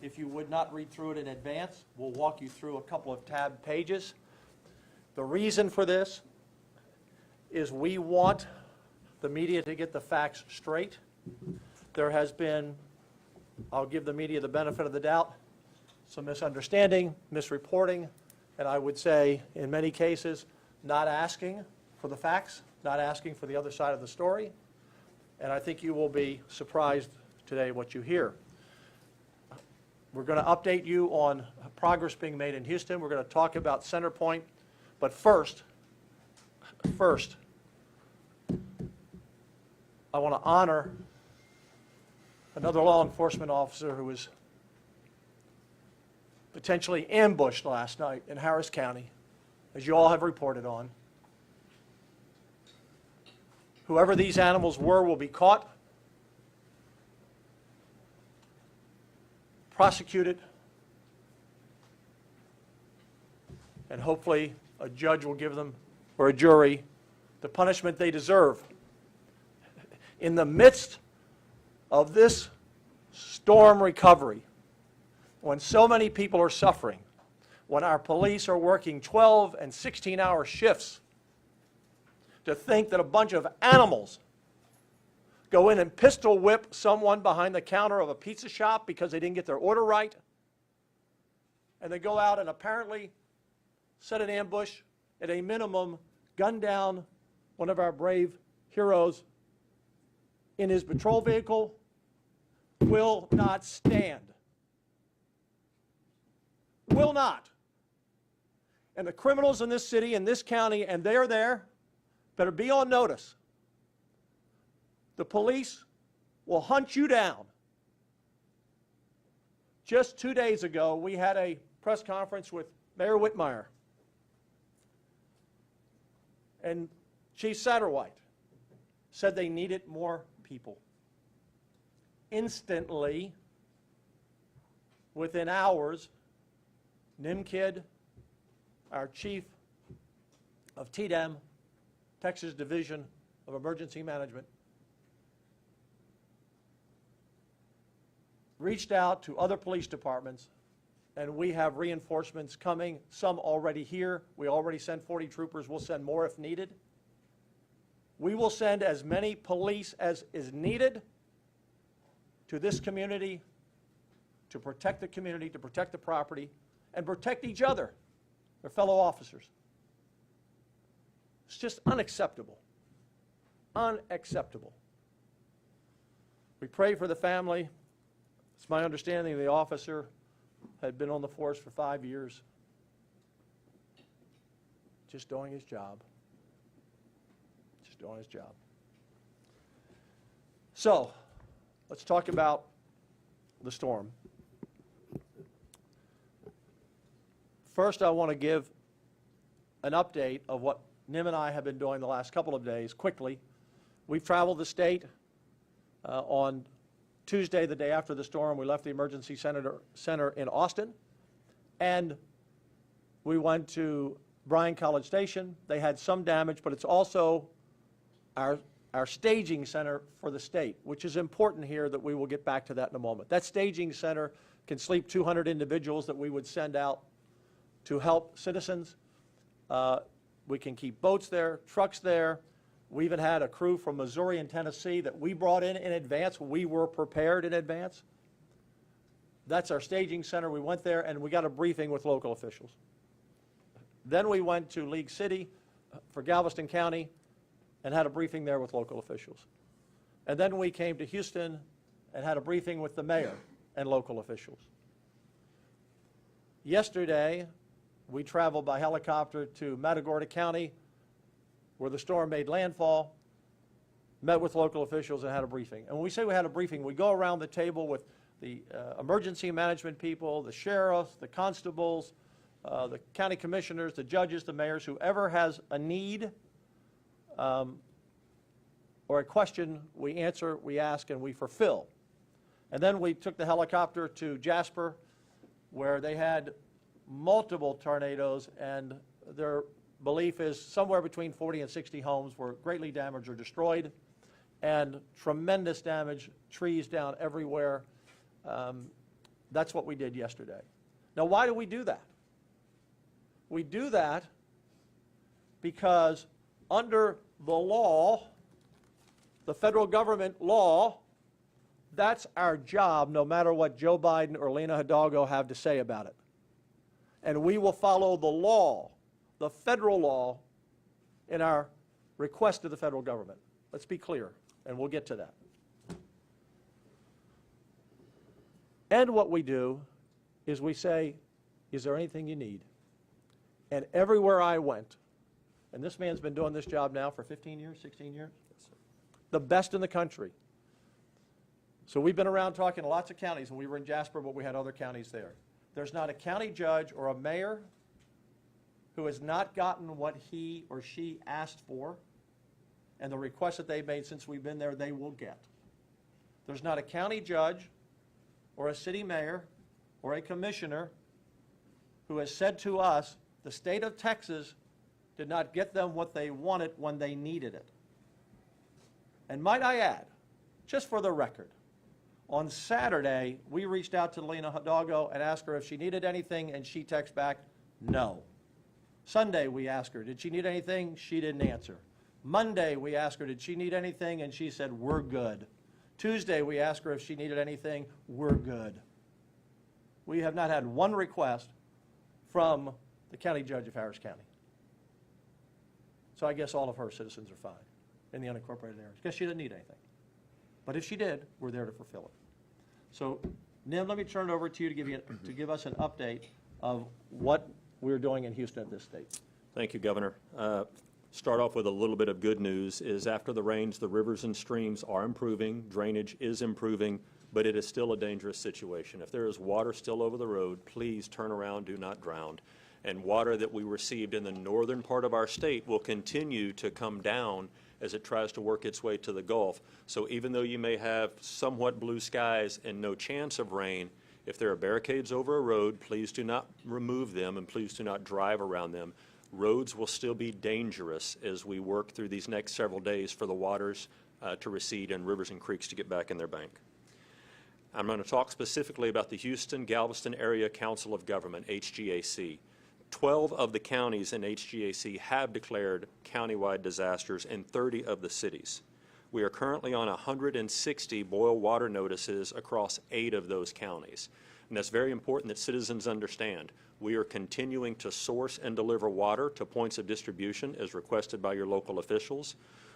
if you would not read through it in advance. We'll walk you through a couple of tab pages. The reason for this is we want the media to get the facts straight. There has been, I'll give the media the benefit of the doubt, some misunderstanding, misreporting, and I would say, in many cases, not asking for the facts, not asking for the other side of the story. And I think you will be surprised today what you hear. We're going to update you on progress being made in Houston. We're going to talk about Centerpoint. But first, I want to honor another law enforcement officer who was potentially ambushed last night in Harris County, as you all have reported on. Whoever these animals were will be caught, prosecuted, and hopefully a judge will give them, or a jury, the punishment they deserve. In the midst of this storm recovery, when so many people are suffering, when our police are working 12 and 16-hour shifts, to think that a bunch of animals go in and pistol whip someone behind the counter of a pizza shop because they didn't get their order right, and they go out and apparently set an ambush, at a minimum, gun down one of our brave heroes in his patrol vehicle, will not stand. Will not. And the criminals in this city, in this county, and they're there, better be on notice. The police will hunt you down. Just 2 days ago, we had a press conference with Mayor Whitmire and Chief Satterwhite said they needed more people. Instantly, within hours, Nimkid, our chief of TDEM, Texas Division of Emergency Management, reached out to other police departments, and we have reinforcements coming, some already here. We already sent 40 troopers. We'll send more if needed. We will send as many police as is needed to this community to protect the community, to protect the property, and protect each other, their fellow officers. It's just unacceptable. Unacceptable. We pray for the family. It's my understanding the officer had been on the force for 5 years, just doing his job. Just doing his job. So, let's talk about the storm. First, I want to give an update of what Nim and I have been doing the last couple of days, quickly. We've traveled the state. On Tuesday, the day after the storm, we left the emergency center in Austin, and we went to Bryan College Station. They had some damage, but it's also our staging center for the state, which is important here, that we will get back to that in a moment. That staging center can sleep 200 individuals that we would send out to help citizens. We can keep boats there, trucks there. We even had a crew from Missouri and Tennessee that we brought in advance. We were prepared in advance. That's our staging center. We went there and we got a briefing with local officials. Then we went to League City for Galveston County and had a briefing there with local officials. And then we came to Houston and had a briefing with the mayor and local officials. Yesterday, we traveled by helicopter to Matagorda County, where the storm made landfall, met with local officials and had a briefing. And when we say we had a briefing, we go around the table with the emergency management people, the sheriffs, the constables, the county commissioners, the judges, the mayors, whoever has a need or a question, we answer, we ask, and we fulfill. And then we took the helicopter to Jasper, where they had multiple tornadoes, and their belief is somewhere between 40 and 60 homes were greatly damaged or destroyed, and tremendous damage, trees down everywhere. That's what we did yesterday. Now, why do we do that? We do that because under the law, the federal government law, that's our job, no matter what Joe Biden or Lena Hidalgo have to say about it. And we will follow the law, the federal law, in our request to the federal government. Let's be clear, and we'll get to that. And what we do is we say, is there anything you need? And everywhere I went, and this man's been doing this job now for 15 years, 16 years? Yes, sir. The best in the country. So we've been around talking to lots of counties, and we were in Jasper, but we had other counties there. There's not a county judge or a mayor who has not gotten what he or she asked for, and the requests that they've made since we've been there, they will get. There's not a county judge or a city mayor or a commissioner who has said to us, the state of Texas did not get them what they wanted when they needed it. And might I add, just for the record, on Saturday, we reached out to Lena Hidalgo and asked her if she needed anything, and she texted back, no. Sunday, we asked her, did she need anything? She didn't answer. Monday, we asked her, did she need anything? And she said, we're good. Tuesday, we asked her if she needed anything. We're good. We have not had one request from the county judge of Harris County. So I guess all of her citizens are fine in the unincorporated areas. Guess she didn't need anything. But if she did, we're there to fulfill it. So, Nim, let me turn it over to you to give us an update of what we're doing in Houston at this state. Thank you, Governor. Start off with a little bit of good news is after the rains, the rivers and streams are improving, drainage is improving, but it is still a dangerous situation. If there is water still over the road, please turn around, do not drown. And water that we received in the northern part of our state will continue to come down as it tries to work its way to the Gulf. So even though you may have somewhat blue skies and no chance of rain, if there are barricades over a road, please do not remove them and please do not drive around them. Roads will still be dangerous as we work through these next several days for the waters to recede and rivers and creeks to get back in their bank. I'm going to talk specifically about the Houston-Galveston Area Council of Government, HGAC. 12 of the counties in HGAC have declared countywide disasters in 30 of the cities. We are currently on 160 boil water notices across 8 of those counties. And that's very important that citizens understand. We are continuing to source and deliver water to points of distribution as requested by your local officials.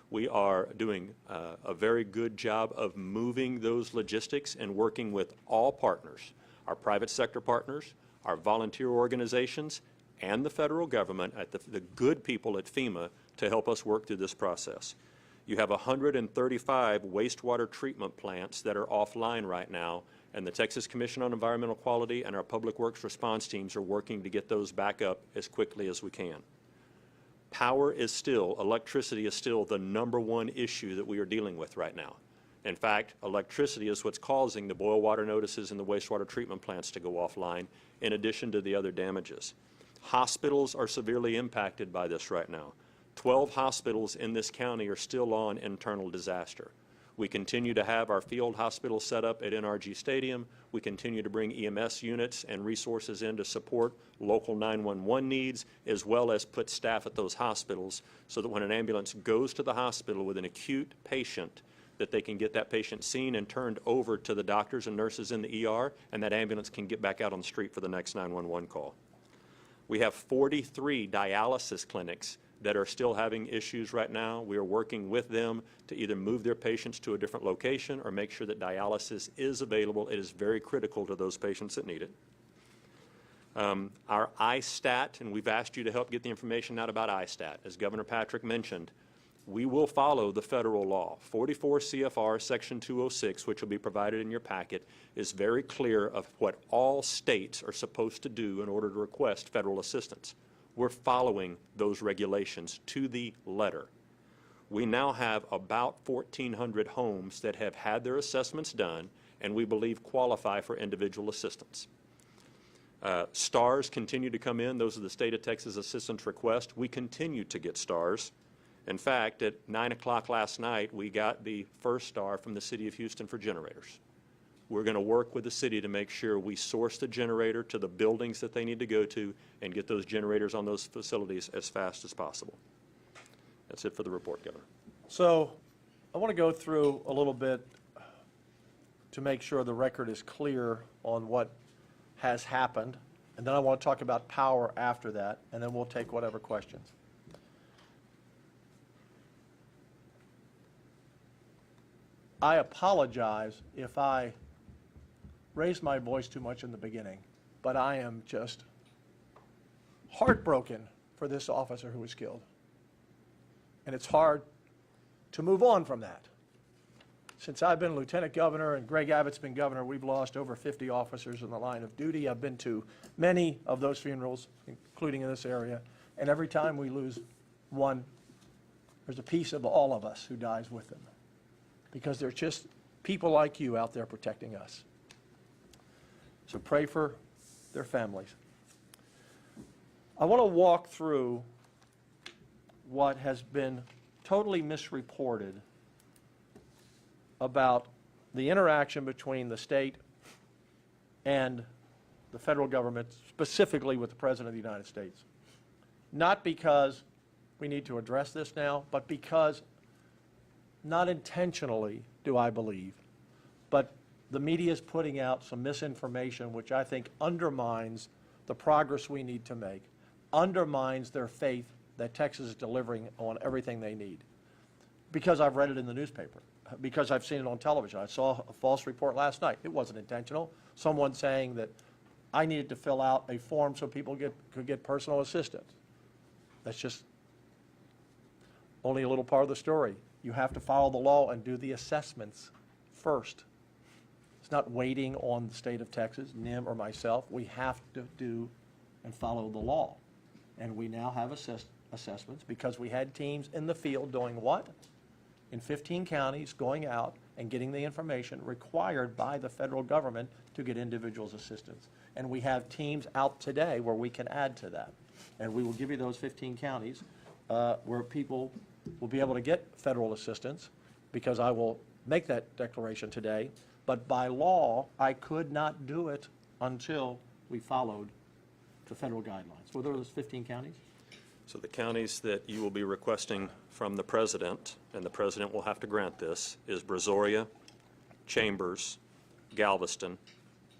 We are doing a very good job of moving those logistics and working with all partners, our private sector partners, our volunteer organizations, and the federal government, at the good people at FEMA, to help us work through this process. You have 135 wastewater treatment plants that are offline right now, and the Texas Commission on Environmental Quality and our Public Works response teams are working to get those back up as quickly as we can. Power is still, electricity is still the #1 issue that we are dealing with right now. In fact, electricity is what's causing the boil water notices and the wastewater treatment plants to go offline, in addition to the other damages. Hospitals are severely impacted by this right now. 12 hospitals in this county are still on internal disaster. We continue to have our field hospital set up at NRG Stadium. We continue to bring EMS units and resources in to support local 911 needs, as well as put staff at those hospitals so that when an ambulance goes to the hospital with an acute patient, that they can get that patient seen and turned over to the doctors and nurses in the ER, and that ambulance can get back out on the street for the next 911 call. We have 43 dialysis clinics that are still having issues right now. We are working with them to either move their patients to a different location or make sure that dialysis is available. It is very critical to those patients that need it. Our ISTAT, and we've asked you to help get the information out about ISTAT. As Governor Patrick mentioned, we will follow the federal law. 44 CFR Section 206, which will be provided in your packet, is very clear of what all states are supposed to do in order to request federal assistance. We're following those regulations to the letter. We now have about 1,400 homes that have had their assessments done and we believe qualify for individual assistance. Stars continue to come in. Those are the state of Texas assistance requests. We continue to get stars. In fact, at 9 o'clock last night, we got the first star from the city of Houston for generators. We're going to work with the city to make sure we source the generator to the buildings that they need to go to and get those generators on those facilities as fast as possible. That's it for the report, Governor. So I want to go through a little bit to make sure the record is clear on what has happened, and then I want to talk about power after that, and then we'll take whatever questions. I apologize if I raised my voice too much in the beginning, but I am just heartbroken for this officer who was killed. And it's hard to move on from that. Since I've been lieutenant governor and Greg Abbott's been governor, we've lost over 50 officers in the line of duty. I've been to many of those funerals, including in this area, and every time we lose one, there's a piece of all of us who dies with them, because they're just people like you out there protecting us. So pray for their families. I want to walk through what has been totally misreported about the interaction between the state and the federal government, specifically with the President of the United States. Not because we need to address this now, but because, not intentionally, do I believe, but the media is putting out some misinformation which I think undermines the progress we need to make, undermines their faith that Texas is delivering on everything they need. Because I've read it in the newspaper, because I've seen it on television. I saw a false report last night. It wasn't intentional. Someone saying that I needed to fill out a form so people could get personal assistance. That's just only a little part of the story. You have to follow the law and do the assessments first. It's not waiting on the state of Texas, NIM or myself. We have to do and follow the law. And we now have assessments because we had teams in the field doing what? In 15 counties, going out and getting the information required by the federal government to get individuals assistance. And we have teams out today where we can add to that. And we will give you those 15 counties where people will be able to get federal assistance, because I will make that declaration today. But by law, I could not do it until we followed the federal guidelines. Were there those 15 counties? So the counties that you will be requesting from the president, and the president will have to grant this, is Brazoria, Chambers, Galveston,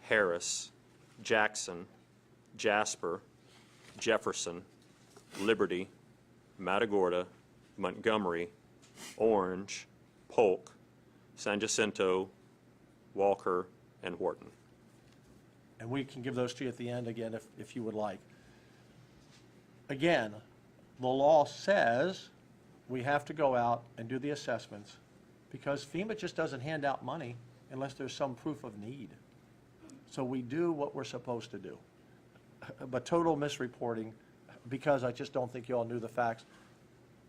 Harris, Jackson, Jasper, Jefferson, Liberty, Matagorda, Montgomery, Orange, Polk, San Jacinto, Walker, and Wharton. And we can give those to you at the end again if you would like. Again, the law says we have to go out and do the assessments, because FEMA just doesn't hand out money unless there's some proof of need. So we do what we're supposed to do. But total misreporting, because I just don't think you all knew the facts.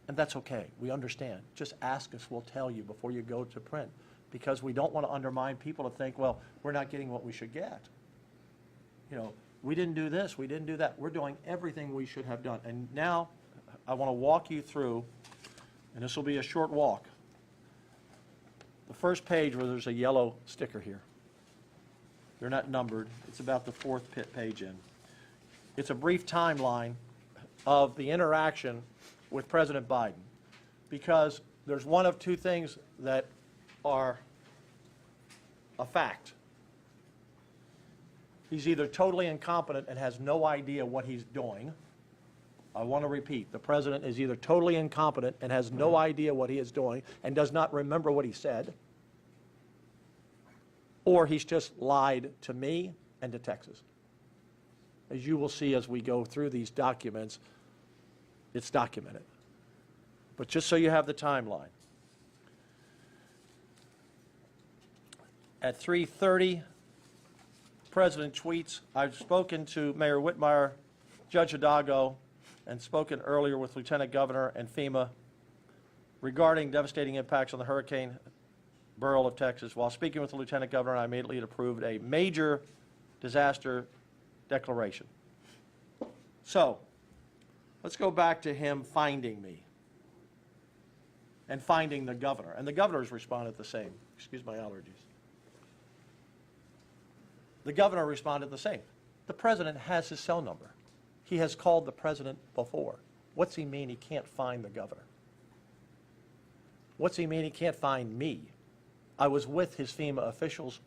And that's okay. We understand. Just ask us. We'll tell you before you go to print, because we don't want to undermine people to think, well, we're not getting what we should get. You know, we didn't do this, we didn't do that. We're doing everything we should have done. And now I want to walk you through, and this will be a short walk. The first page where there's a yellow sticker here. They're not numbered. It's about the fourth page in. It's a brief timeline of the interaction with President Biden, because there's one of two things that are a fact. He's either totally incompetent and has no idea what he's doing. I want to repeat, the president is either totally incompetent and has no idea what he is doing and does not remember what he said, or he's just lied to me and to Texas. As you will see as we go through these documents, it's documented. But just so you have the timeline. At 3:30, President tweets, I've spoken to Mayor Whitmire, Judge Hidalgo, and spoken earlier with Lieutenant Governor and FEMA regarding devastating impacts on the Hurricane Beryl of Texas. While speaking with the Lieutenant Governor, I immediately approved a major disaster declaration. So, let's go back to him finding me and finding the governor. And the governor's responded the same. Excuse my allergies. The governor responded the same. The president has his cell number. He has called the president before. What's he mean he can't find the governor? What's he mean he can't find me? I was with his FEMA officials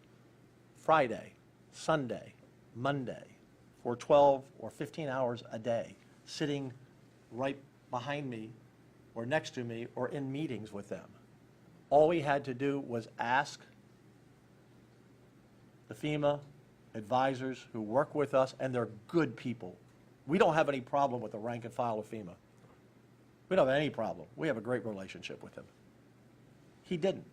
Friday, Sunday, Monday for 12 or 15 hours a day, sitting right behind me or next to me or in meetings with them. All we had to do was ask the FEMA advisors who work with us, and they're good people. We don't have any problem with the rank and file of FEMA. We don't have any problem. We have a great relationship with him. He didn't.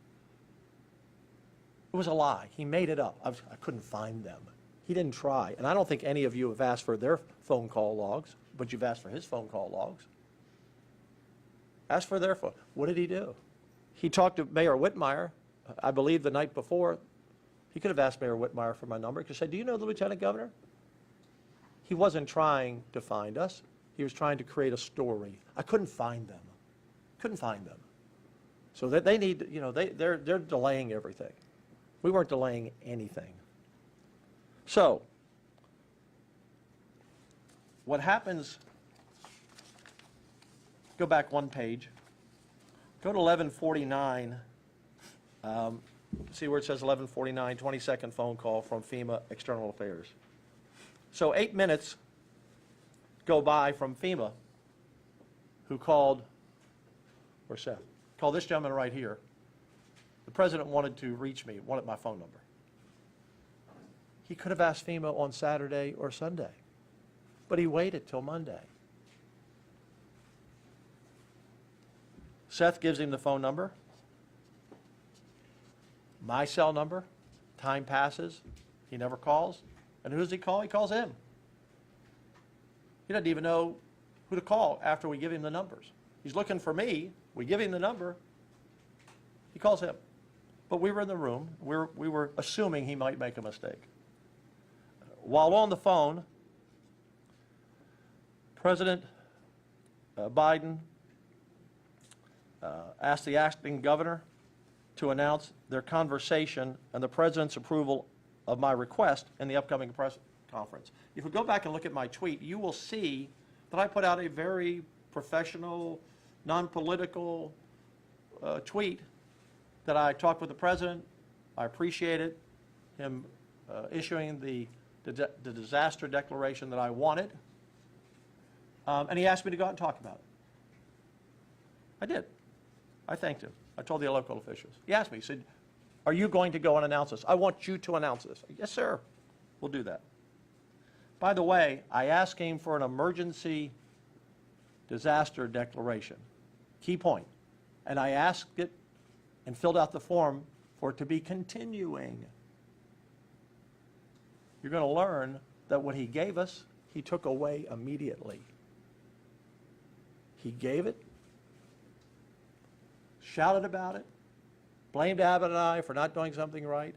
It was a lie. He made it up. I couldn't find them. He didn't try. And I don't think any of you have asked for their phone call logs, but you've asked for his phone call logs. Ask for their phone. What did he do? He talked to Mayor Whitmire, I believe the night before. He could have asked Mayor Whitmire for my number. He could say, do you know the Lieutenant Governor? He wasn't trying to find us. He was trying to create a story. I couldn't find them. Couldn't find them. So that they need, you know, they're delaying everything. We weren't delaying anything. So, what happens, go back one page, go to 1149, see where it says 1149, 22nd phone call from FEMA External Affairs. So 8 minutes go by from FEMA, who called, or Seth, called this gentleman right here. The president wanted to reach me, wanted my phone number. He could have asked FEMA on Saturday or Sunday, but he waited till Monday. Seth gives him the phone number, my cell number. Time passes, he never calls. And who does he call? He calls him. He doesn't even know who to call after we give him the numbers. He's looking for me, we give him the number, he calls him. But we were in the room, we were assuming he might make a mistake. While on the phone, President Biden asked the acting governor to announce their conversation and the president's approval of my request in the upcoming press conference. If you go back and look at my tweet, you will see that I put out a very professional, non-political tweet that I talked with the president. I appreciated him issuing the disaster declaration that I wanted. And he asked me to go out and talk about it. I did. I thanked him. I told the local officials. He asked me, he said, are you going to go and announce this? I want you to announce this. Yes, sir. We'll do that. By the way, I asked him for an emergency disaster declaration. Key point. And I asked it and filled out the form for it to be continuing. You're going to learn that what he gave us, he took away immediately. He gave it, shouted about it, blamed Abbott and I for not doing something right.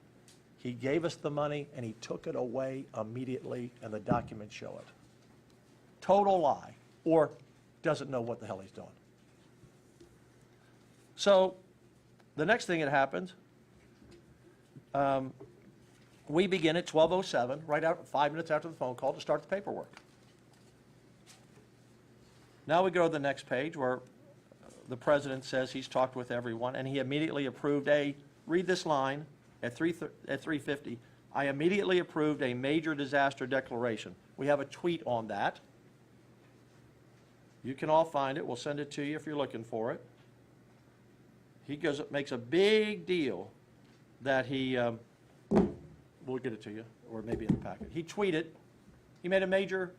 He gave us the money and he took it away immediately, and the documents show it. Total lie, or doesn't know what the hell he's doing. So the next thing that happens, we begin at 12:07, right out 5 minutes after the phone call, to start the paperwork. Now we go to the next page where the president says he's talked with everyone, and he immediately approved read this line at 3:50, I immediately approved a major disaster declaration. We have a tweet on that. You can all find it. We'll send it to you if you're looking for it. He makes a big deal that we'll get it to you, or maybe in the packet. He tweeted, he made a major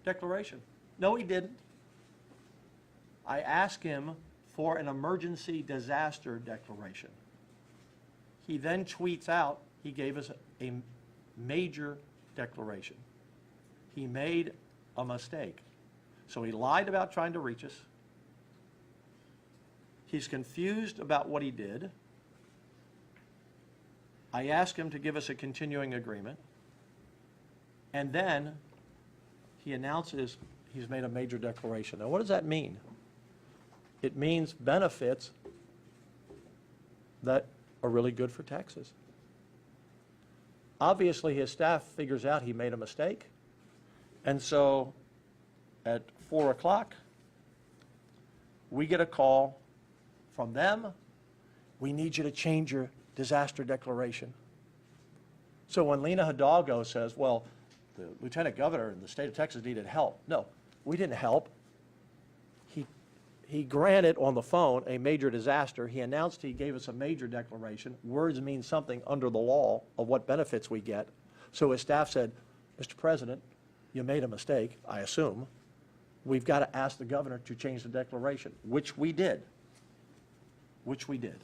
declaration. No, he didn't. I asked him for an emergency disaster declaration. He then tweets out, he gave us a major declaration. He made a mistake. So he lied about trying to reach us. He's confused about what he did. I asked him to give us a continuing agreement. And then he announces he's made a major declaration. Now, what does that mean? It means benefits that are really good for Texas. Obviously, his staff figures out he made a mistake. And so at 4 o'clock, we get a call from them. We need you to change your disaster declaration. So when Lena Hidalgo says, well, the lieutenant governor in the state of Texas needed help. No, we didn't help. He granted on the phone a major disaster. He announced he gave us a major declaration. Words mean something under the law of what benefits we get. So his staff said, Mr. President, you made a mistake, I assume. We've got to ask the governor to change the declaration, which we did. Which we did.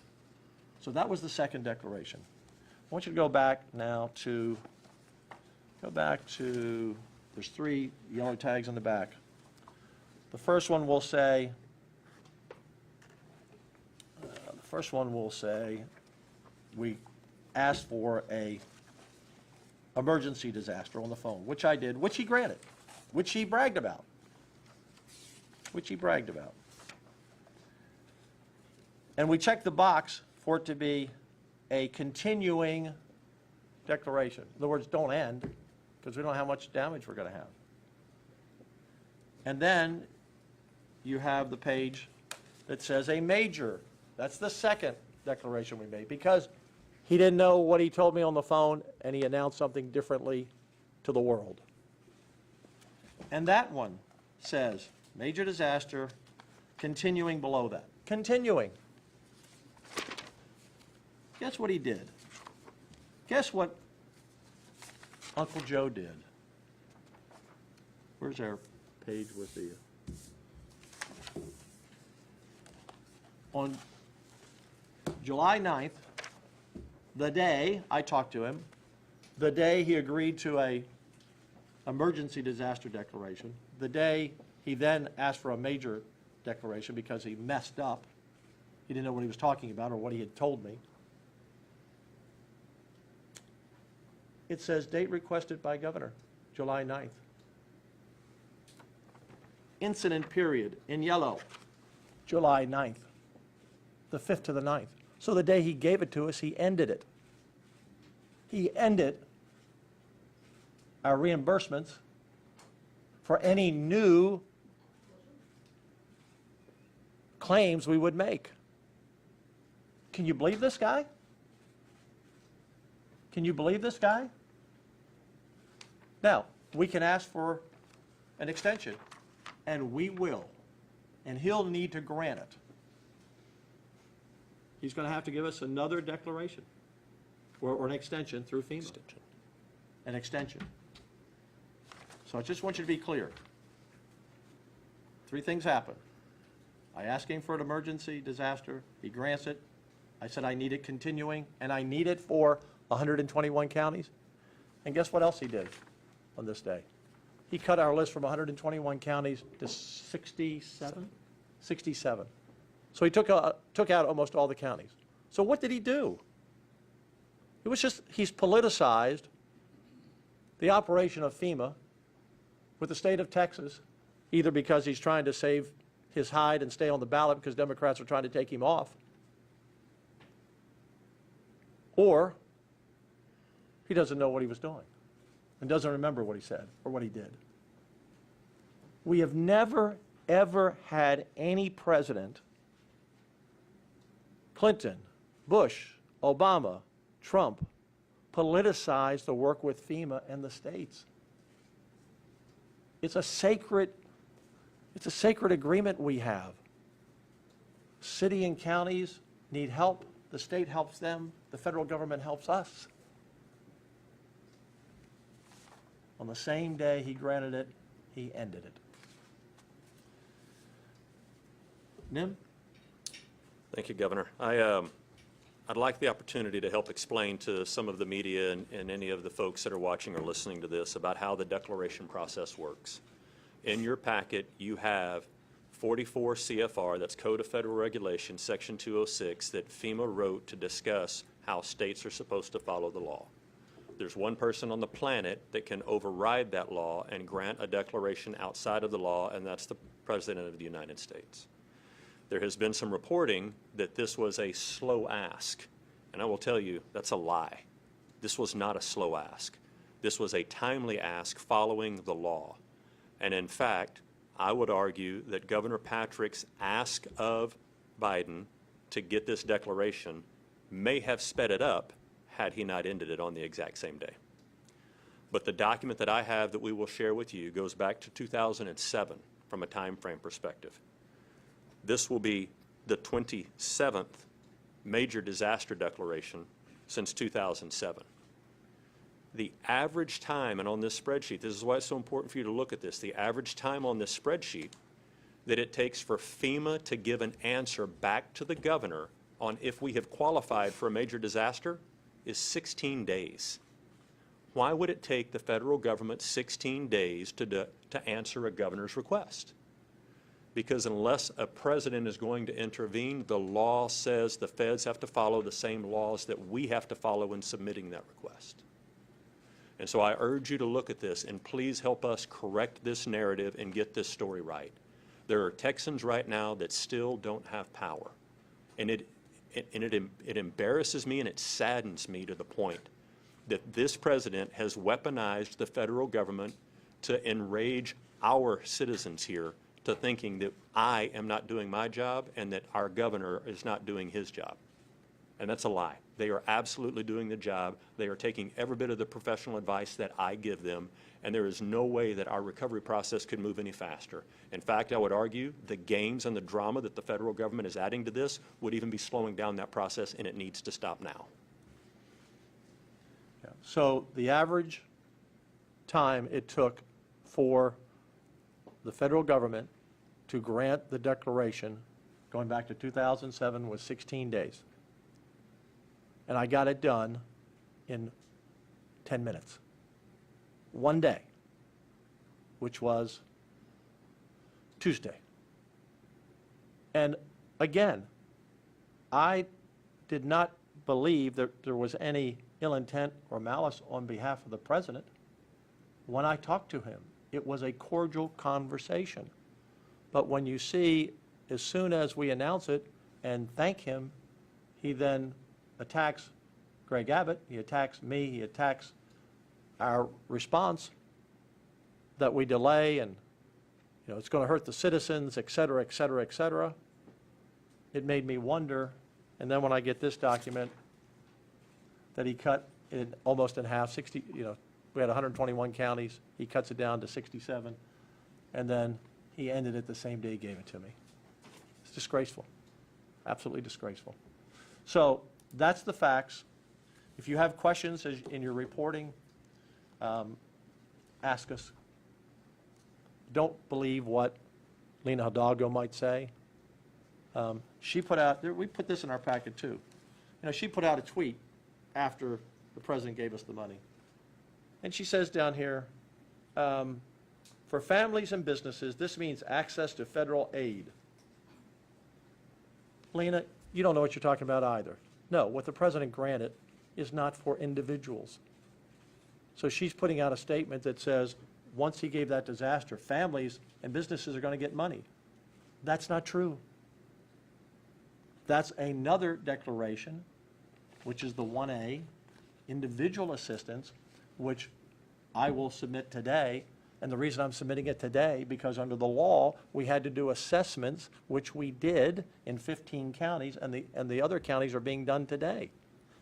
So that was the second declaration. I want you to go back now to, there's 3 yellow tags on the back. The first one will say, we asked for a emergency disaster on the phone, which I did, which he granted, which he bragged about. And we checked the box for it to be a continuing declaration. In other words, don't end, because we don't know how much damage we're going to have. And then you have the page that says a major. That's the second declaration we made, because he didn't know what he told me on the phone, and he announced something differently to the world. And that one says, major disaster, continuing below that. Continuing. Guess what he did? Guess what Uncle Joe did? Where's our page with the... On July 9th, the day I talked to him, the day he agreed to a emergency disaster declaration, the day he then asked for a major declaration because he messed up. He didn't know what he was talking about or what he had told me. It says date requested by governor, July 9th. Incident period in yellow, July 9th, the 5th to the 9th. So the day he gave it to us, he ended it. He ended our reimbursements for any new claims we would make. Can you believe this guy? Can you believe this guy? Now, we can ask for an extension, and we will, and he'll need to grant it. He's going to have to give us another declaration or an extension through FEMA. An extension. So I just want you to be clear. 3 things happen. I ask him for an emergency disaster. He grants it. I said I need it continuing, and I need it for 121 counties. And guess what else he did on this day? He cut our list from 121 counties to 67? 67. So he took out almost all the counties. So what did he do? It was just, he's politicized the operation of FEMA with the state of Texas, either because he's trying to save his hide and stay on the ballot because Democrats are trying to take him off, or he doesn't know what he was doing and doesn't remember what he said or what he did. We have never, ever had any president, Clinton, Bush, Obama, Trump, politicize the work with FEMA and the states. It's a sacred agreement we have. City and counties need help. The state helps them. The federal government helps us. On the same day he granted it, he ended it. Nim? Thank you, Governor. I'd like the opportunity to help explain to some of the media and any of the folks that are watching or listening to this about how the declaration process works. In your packet, you have 44 CFR, that's Code of Federal Regulations, Section 206, that FEMA wrote to discuss how states are supposed to follow the law. There's one person on the planet that can override that law and grant a declaration outside of the law, and that's the President of the United States. There has been some reporting that this was a slow ask, and I will tell you that's a lie. This was not a slow ask. This was a timely ask following the law. And in fact, I would argue that Governor Patrick's ask of Biden to get this declaration may have sped it up had he not ended it on the exact same day. But the document that I have that we will share with you goes back to 2007 from a time frame perspective. This will be the 27th major disaster declaration since 2007. The average time, and on this spreadsheet, this is why it's so important for you to look at this, the average time on this spreadsheet that it takes for FEMA to give an answer back to the governor on if we have qualified for a major disaster is 16 days. Why would it take the federal government 16 days to answer a governor's request? Because unless a president is going to intervene, the law says the feds have to follow the same laws that we have to follow in submitting that request. And so I urge you to look at this and please help us correct this narrative and get this story right. There are Texans right now that still don't have power. And it embarrasses me and it saddens me to the point that this president has weaponized the federal government to enrage our citizens here to thinking that I am not doing my job and that our governor is not doing his job. And that's a lie. They are absolutely doing the job. They are taking every bit of the professional advice that I give them, and there is no way that our recovery process could move any faster. In fact, I would argue the games and the drama that the federal government is adding to this would even be slowing down that process, and it needs to stop now. Yeah. So the average time it took for the federal government to grant the declaration, going back to 2007, was 16 days. And I got it done in 10 minutes. One day, which was Tuesday. And again, I did not believe that there was any ill intent or malice on behalf of the president when I talked to him. It was a cordial conversation. But when you see, as soon as we announce it and thank him, he then attacks Greg Abbott, he attacks me, he attacks our response that we delay and, you know, it's going to hurt the citizens, et cetera, et cetera, et cetera. It made me wonder, and then when I get this document that he cut it almost in half, 60, you know, we had 121 counties, he cuts it down to 67, and then he ended it the same day he gave it to me. It's disgraceful, absolutely disgraceful. So that's the facts. If you have questions in your reporting, ask us. Don't believe what Lena Hidalgo might say. She put out, we put this in our packet too. You know, she put out a tweet after the president gave us the money. And she says down here, for families and businesses, this means access to federal aid. Lena, you don't know what you're talking about either. No, what the president granted is not for individuals. So she's putting out a statement that says, once he gave that disaster, families and businesses are going to get money. That's not true. That's another declaration, which is the 1A, individual assistance, which I will submit today. And the reason I'm submitting it today, because under the law, we had to do assessments, which we did in 15 counties, and the other counties are being done today.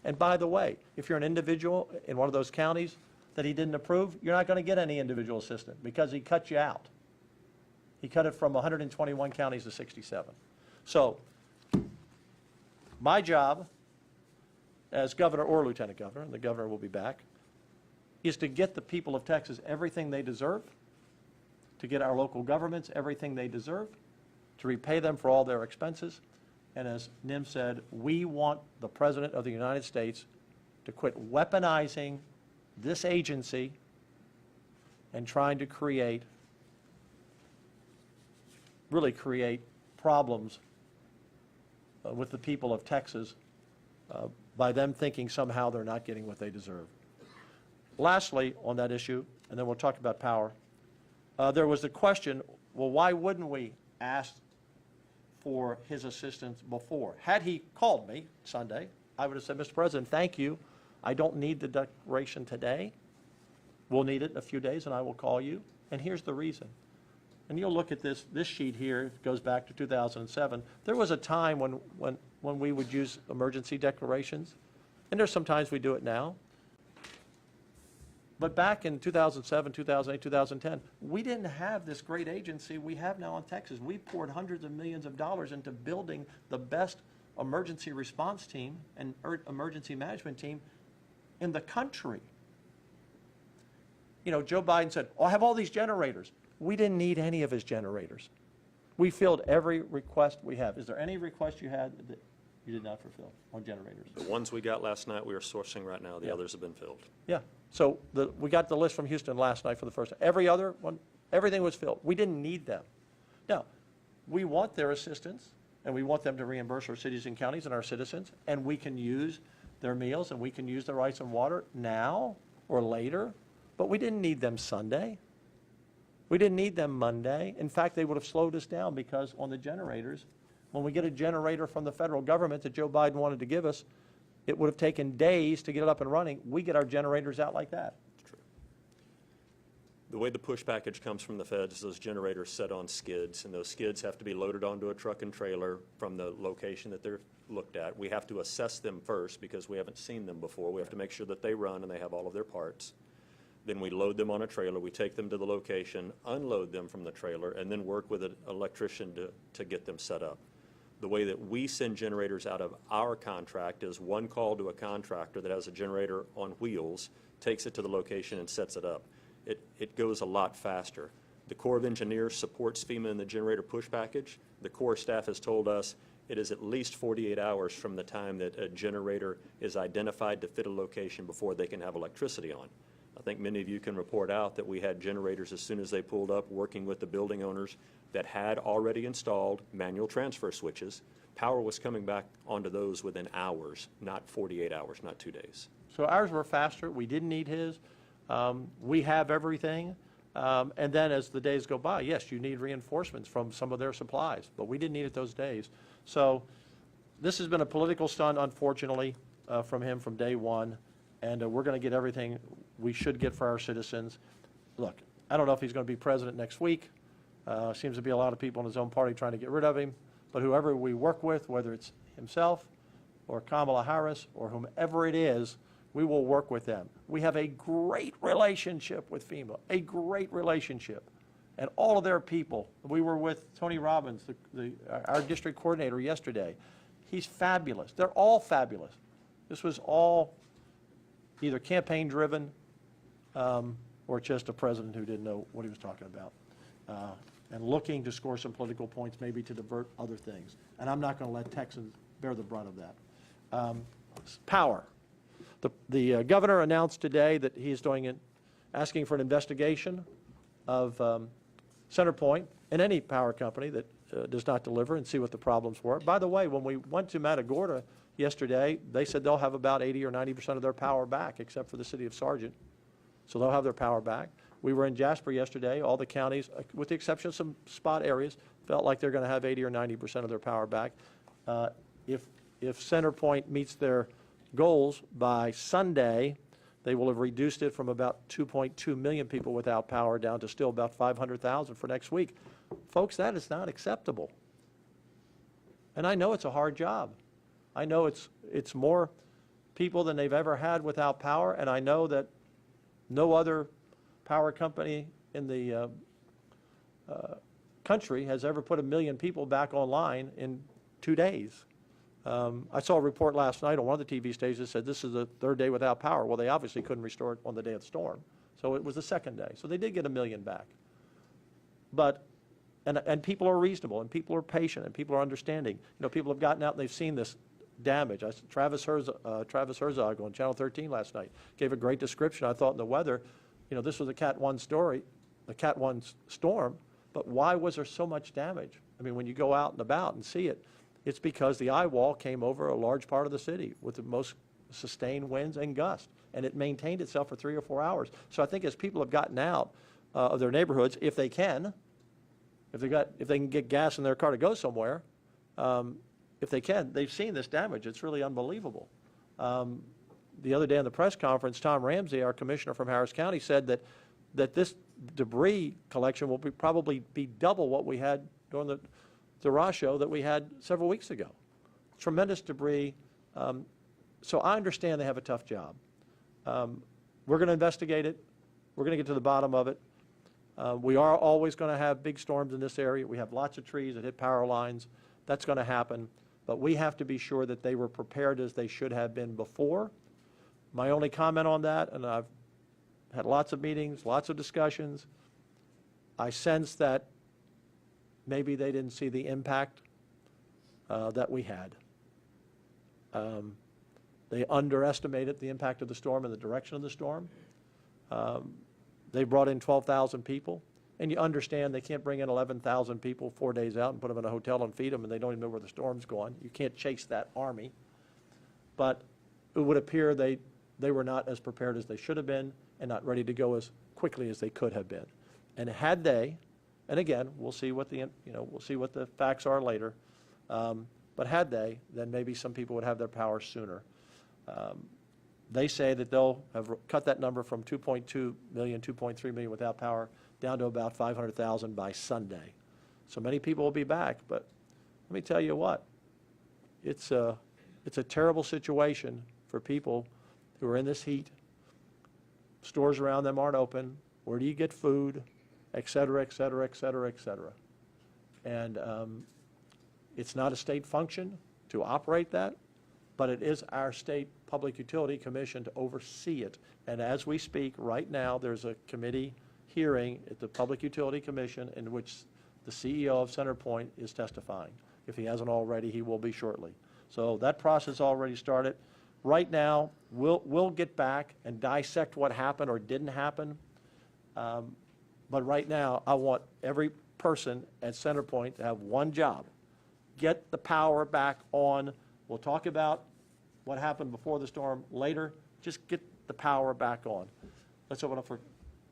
And by the way, if you're an individual in one of those counties that he didn't approve, you're not going to get any individual assistance because he cut you out. He cut it from 121 counties to 67. So my job as governor or lieutenant governor, and the governor will be back, is to get the people of Texas everything they deserve, to get our local governments everything they deserve, to repay them for all their expenses. And as Nim said, we want the President of the United States to quit weaponizing this agency and trying to really create problems with the people of Texas by them thinking somehow they're not getting what they deserve. Lastly, on that issue, and then we'll talk about power, there was the question, well, why wouldn't we ask for his assistance before? Had he called me Sunday, I would have said, Mr. President, thank you. I don't need the declaration today. We'll need it in a few days, and I will call you. And here's the reason. And you'll look at this sheet here, it goes back to 2007. There was a time when we would use emergency declarations, and there's sometimes we do it now. But back in 2007, 2008, 2010, we didn't have this great agency we have now in Texas. We poured hundreds of millions of dollars into building the best emergency response team and emergency management team in the country. You know, Joe Biden said, oh, I have all these generators. We didn't need any of his generators. We filled every request we have. Is there any request you had that you did not fulfill on generators? The ones we got last night, we are sourcing right now. The others have been filled. Yeah. So we got the list from Houston last night for the first time. Every other one, everything was filled. We didn't need them. Now, we want their assistance, and we want them to reimburse our cities and counties and our citizens, and we can use their meals, and we can use their rice and water now or later, but we didn't need them Sunday. We didn't need them Monday. In fact, they would have slowed us down because on the generators, when we get a generator from the federal government that Joe Biden wanted to give us, it would have taken days to get it up and running. We get our generators out like that. True. The way the push package comes from the feds is those generators set on skids, and those skids have to be loaded onto a truck and trailer from the location that they're looked at. We have to assess them first because we haven't seen them before. We have to make sure that they run and they have all of their parts. Then we load them on a trailer, we take them to the location, unload them from the trailer, and then work with an electrician to get them set up. The way that we send generators out of our contract is one call to a contractor that has a generator on wheels, takes it to the location and sets it up. It goes a lot faster. The Corps of Engineers supports FEMA in the generator push package. The Corps staff has told us it is at least 48 hours from the time that a generator is identified to fit a location before they can have electricity on. I think many of you can report out that we had generators as soon as they pulled up working with the building owners that had already installed manual transfer switches. Power was coming back onto those within hours, not 48 hours, not 2 days. So ours were faster. We didn't need his. We have everything. And then as the days go by, yes, you need reinforcements from some of their supplies, but we didn't need it those days. So this has been a political stunt, unfortunately, from him from day one. And we're going to get everything we should get for our citizens. Look, I don't know if he's going to be president next week. Seems to be a lot of people in his own party trying to get rid of him. But whoever we work with, whether it's himself or Kamala Harris or whomever it is, we will work with them. We have a great relationship with FEMA, a great relationship. And all of their people, we were with Tony Robbins, our district coordinator yesterday. He's fabulous. They're all fabulous. This was all either campaign-driven or just a president who didn't know what he was talking about and looking to score some political points, maybe to divert other things. And I'm not going to let Texans bear the brunt of that. Power. The governor announced today that he is asking for an investigation of CenterPoint and any power company that does not deliver and see what the problems were. By the way, when we went to Matagorda yesterday, they said they'll have about 80 or 90% of their power back, except for the city of Sargent. So they'll have their power back. We were in Jasper yesterday. All the counties, with the exception of some spot areas, felt like they're going to have 80 or 90% of their power back. If CenterPoint meets their goals by Sunday, they will have reduced it from about 2.2 million people without power down to still about 500,000 for next week. Folks, that is not acceptable. And I know it's a hard job. I know it's more people than they've ever had without power, and I know that no other power company in the country has ever put 1 million people back online in 2 days. I saw a report last night on one of the TV stations that said this is the 3rd day without power. Well, they obviously couldn't restore it on the day of the storm, so it was the 2nd day. So they did get 1 million back. But and people are reasonable, and people are patient, and people are understanding. You know, people have gotten out and they've seen this damage. Travis Herzog on Channel 13 last night gave a great description, I thought, in the weather. You know, this was a Cat 1 story, the Cat 1 storm, but why was there so much damage? I mean, when you go out and about and see it, it's because the eye wall came over a large part of the city with the most sustained winds and gusts, and it maintained itself for 3 or 4 hours. So I think as people have gotten out of their neighborhoods, if they can get gas in their car to go somewhere, if they can, they've seen this damage. It's really unbelievable. the other day in the press conference, Tom Ramsey, our commissioner from Harris County, said that this debris collection will probably be double what we had during the Ross show that we had several weeks ago. Tremendous debris. So I understand they have a tough job. We're going to investigate it. We're going to get to the bottom of it. We are always going to have big storms in this area. We have lots of trees that hit power lines. That's going to happen. But we have to be sure that they were prepared as they should have been before. My only comment on that, and I've had lots of meetings, lots of discussions, I sense that maybe they didn't see the impact that we had. They underestimated the impact of the storm and the direction of the storm. They brought in 12,000 people, and you understand they can't bring in 11,000 people 4 days out and put them in a hotel and feed them, and they don't even know where the storm's going. You can't chase that army. But it would appear they were not as prepared as they should have been and not ready to go as quickly as they could have been. And had they, and again, we'll see what the facts are later, but had they, then maybe some people would have their power sooner. They say that they'll have cut that number from 2.2 million, 2.3 million without power down to about 500,000 by Sunday. So many people will be back, but let me tell you what, it's a terrible situation for people who are in this heat. Stores around them aren't open. Where do you get food, et cetera, et cetera, et cetera, et cetera. And it's not a state function to operate that, but it is our state Public Utility Commission to oversee it. And as we speak right now, there's a committee hearing at the Public Utility Commission in which the CEO of CenterPoint is testifying. If he hasn't already, he will be shortly. So that process already started. Right now, we'll get back and dissect what happened or didn't happen. But right now, I want every person at CenterPoint to have one job: get the power back on. We'll talk about what happened before the storm later. Just get the power back on. Let's open up for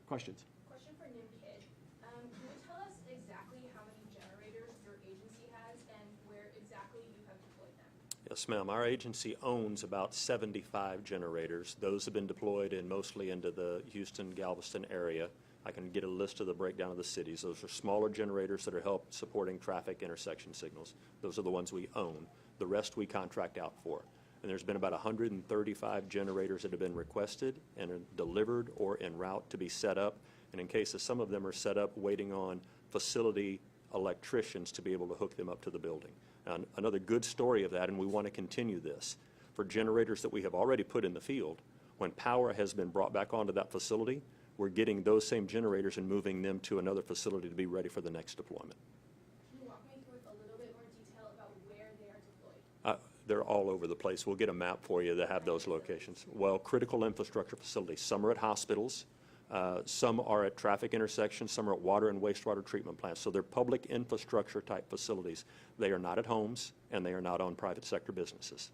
questions. Question for NIMKID. Can you tell us exactly how many generators your agency has and where exactly you have deployed them? Yes, ma'am. Our agency owns about 75 generators. Those have been deployed mostly into the Houston, Galveston area. I can get a list of the breakdown of the cities. Those are smaller generators that are supporting traffic intersection signals. Those are the ones we own. The rest we contract out for. And there's been about 135 generators that have been requested and are delivered or en route to be set up. And in cases some of them are set up waiting on facility electricians to be able to hook them up to the building. And another good story of that, and we want to continue this, for generators that we have already put in the field, when power has been brought back onto that facility, we're getting those same generators and moving them to another facility to be ready for the next deployment. Can you walk me through a little bit more detail about where they are deployed? They're all over the place. We'll get a map for you that have those locations. Well, critical infrastructure facilities. Some are at hospitals. Some are at traffic intersections. Some are at water and wastewater treatment plants. So they're public infrastructure type facilities. They are not at homes, and they are not on private sector businesses.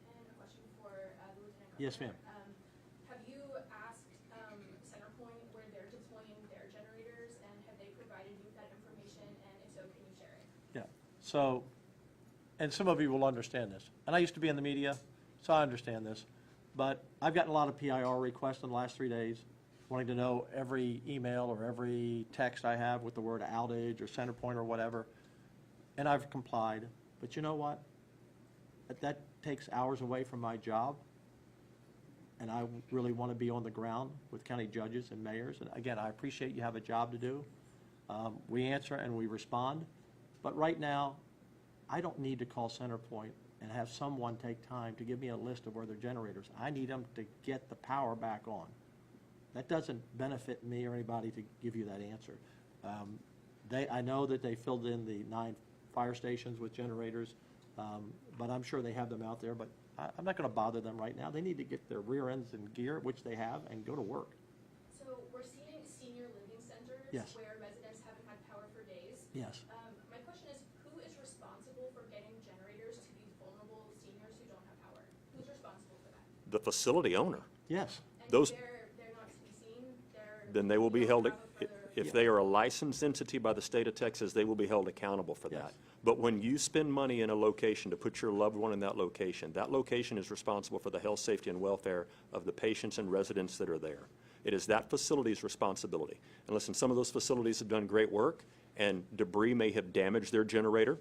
And a question for the Lieutenant Governor. Yes, ma'am. Have you asked CenterPoint where they're deploying their generators, and have they provided you with that information? And if so, can you share it? Yeah. So, and some of you will understand this. And I used to be in the media, so I understand this. But I've gotten a lot of PIR requests in the last 3 days, wanting to know every email or every text I have with the word outage or CenterPoint or whatever. And I've complied. But you know what? That takes hours away from my job. And I really want to be on the ground with county judges and mayors. And again, I appreciate you have a job to do. We answer and we respond. But right now, I don't need to call CenterPoint and have someone take time to give me a list of where their generators. I need them to get the power back on. That doesn't benefit me or anybody to give you that answer. I know that they filled in the 9 fire stations with generators, but I'm sure they have them out there. But I'm not going to bother them right now. They need to get their rear ends in gear, which they have, and go to work. So we're seeing senior living centers Yes. where residents haven't had power for days. Yes. My question is, who is responsible for getting generators to these vulnerable seniors who don't have power? Who's responsible for that? The facility owner. Yes. And Those- they're not to be seen? then they will be held, if Yeah. they are a licensed entity by the state of Texas, they will be held accountable for that. Yes. But when you spend money in a location to put your loved one in that location is responsible for the health, safety, and welfare of the patients and residents that are there. It is that facility's responsibility. And listen, some of those facilities have done great work, and debris may have damaged their generator,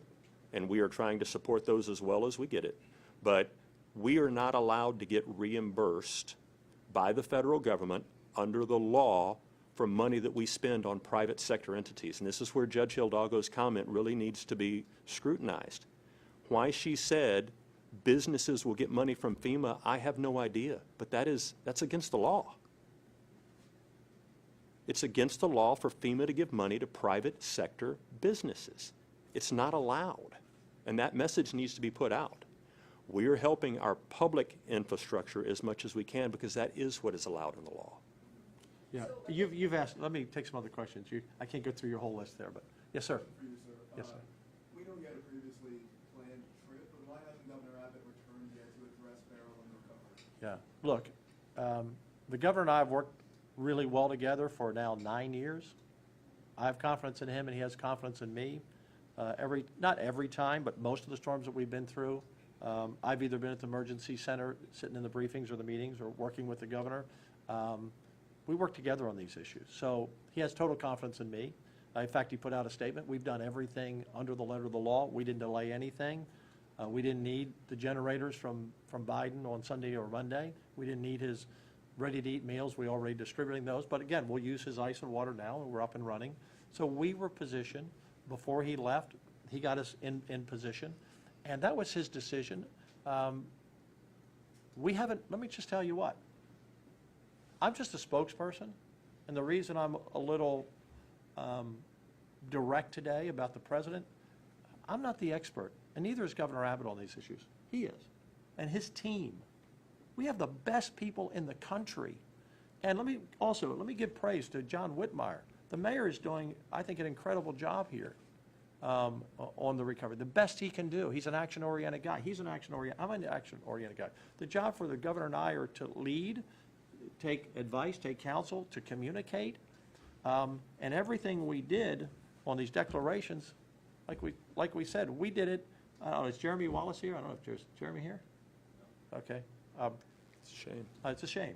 and we are trying to support those as well as we get it. But we are not allowed to get reimbursed by the federal government under the law for money that we spend on private sector entities. And this is where Judge Hidalgo's comment really needs to be scrutinized. Why she said businesses will get money from FEMA, I have no idea, but that's against the law. It's against the law for FEMA to give money to private sector businesses. It's not allowed, and that message needs to be put out. We are helping our public infrastructure as much as we can because that is what is allowed in the law. Yeah, you've asked, let me take some other questions. I can't go through your whole list there, but, yes, sir. Yes, sir. We know you had a previously planned trip, but why hasn't Governor Abbott returned yet to address Beryl and recovery? Yeah, look, the governor and I have worked really well together for now 9 years. I have confidence in him, and he has confidence in me. Not every time, but most of the storms that we've been through, I've either been at the emergency center, sitting in the briefings or the meetings, or working with the governor. We work together on these issues. So he has total confidence in me. In fact, he put out a statement. We've done everything under the letter of the law. We didn't delay anything. We didn't need the generators from Biden on Sunday or Monday. We didn't need his ready-to-eat meals. We're already distributing those. But again, we'll use his ice and water now, and we're up and running. So we were positioned before he left. He got us in position, and that was his decision. We haven't, let me just tell you what, I'm just a spokesperson, and the reason I'm a little direct today about the president, I'm not the expert, and neither is Governor Abbott on these issues. He is, and his team. We have the best people in the country. And let me give praise to John Whitmire. The mayor is doing, I think, an incredible job here on the recovery. The best he can do. He's an action-oriented guy. I'm an action-oriented guy. The job for the governor and I are to lead, take advice, take counsel, to communicate. And everything we did on these declarations, like we said, we did it. I don't know, is Jeremy Wallace here? I don't know if there's Jeremy here? Okay. It's a shame. It's a shame.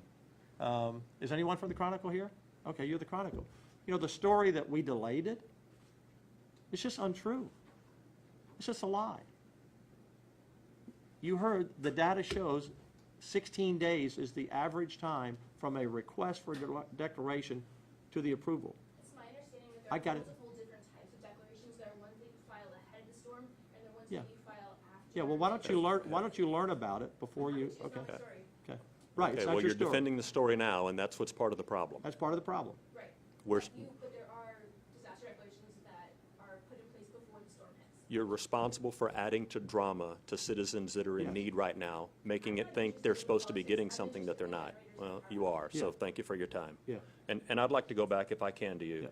Is anyone from the Chronicle here? Okay, you're the Chronicle. You know, the story that we delayed it, it's just untrue. It's just a lie. You heard the data shows 16 days is the average time from a request for declaration to the approval. It's my understanding that I there got are it. multiple different types of declarations. There are ones that you file ahead of the storm, and there are ones Yeah. that you file after. Yeah, well, why don't you learn about it before you, It's okay. not a story. Okay. Right, it's Okay, not well, your you're story. defending the story now, and that's what's part of the problem. That's part of the problem. Right. We're- But there are disaster declarations that are put in place before the storm hits. You're responsible for adding to drama to citizens that are in Yeah. need right now, making it think they're supposed to be getting something that they're not. Well, you are, so Yeah. thank you for your time. Yeah. And I'd like to go back, if I can, to you. Yeah.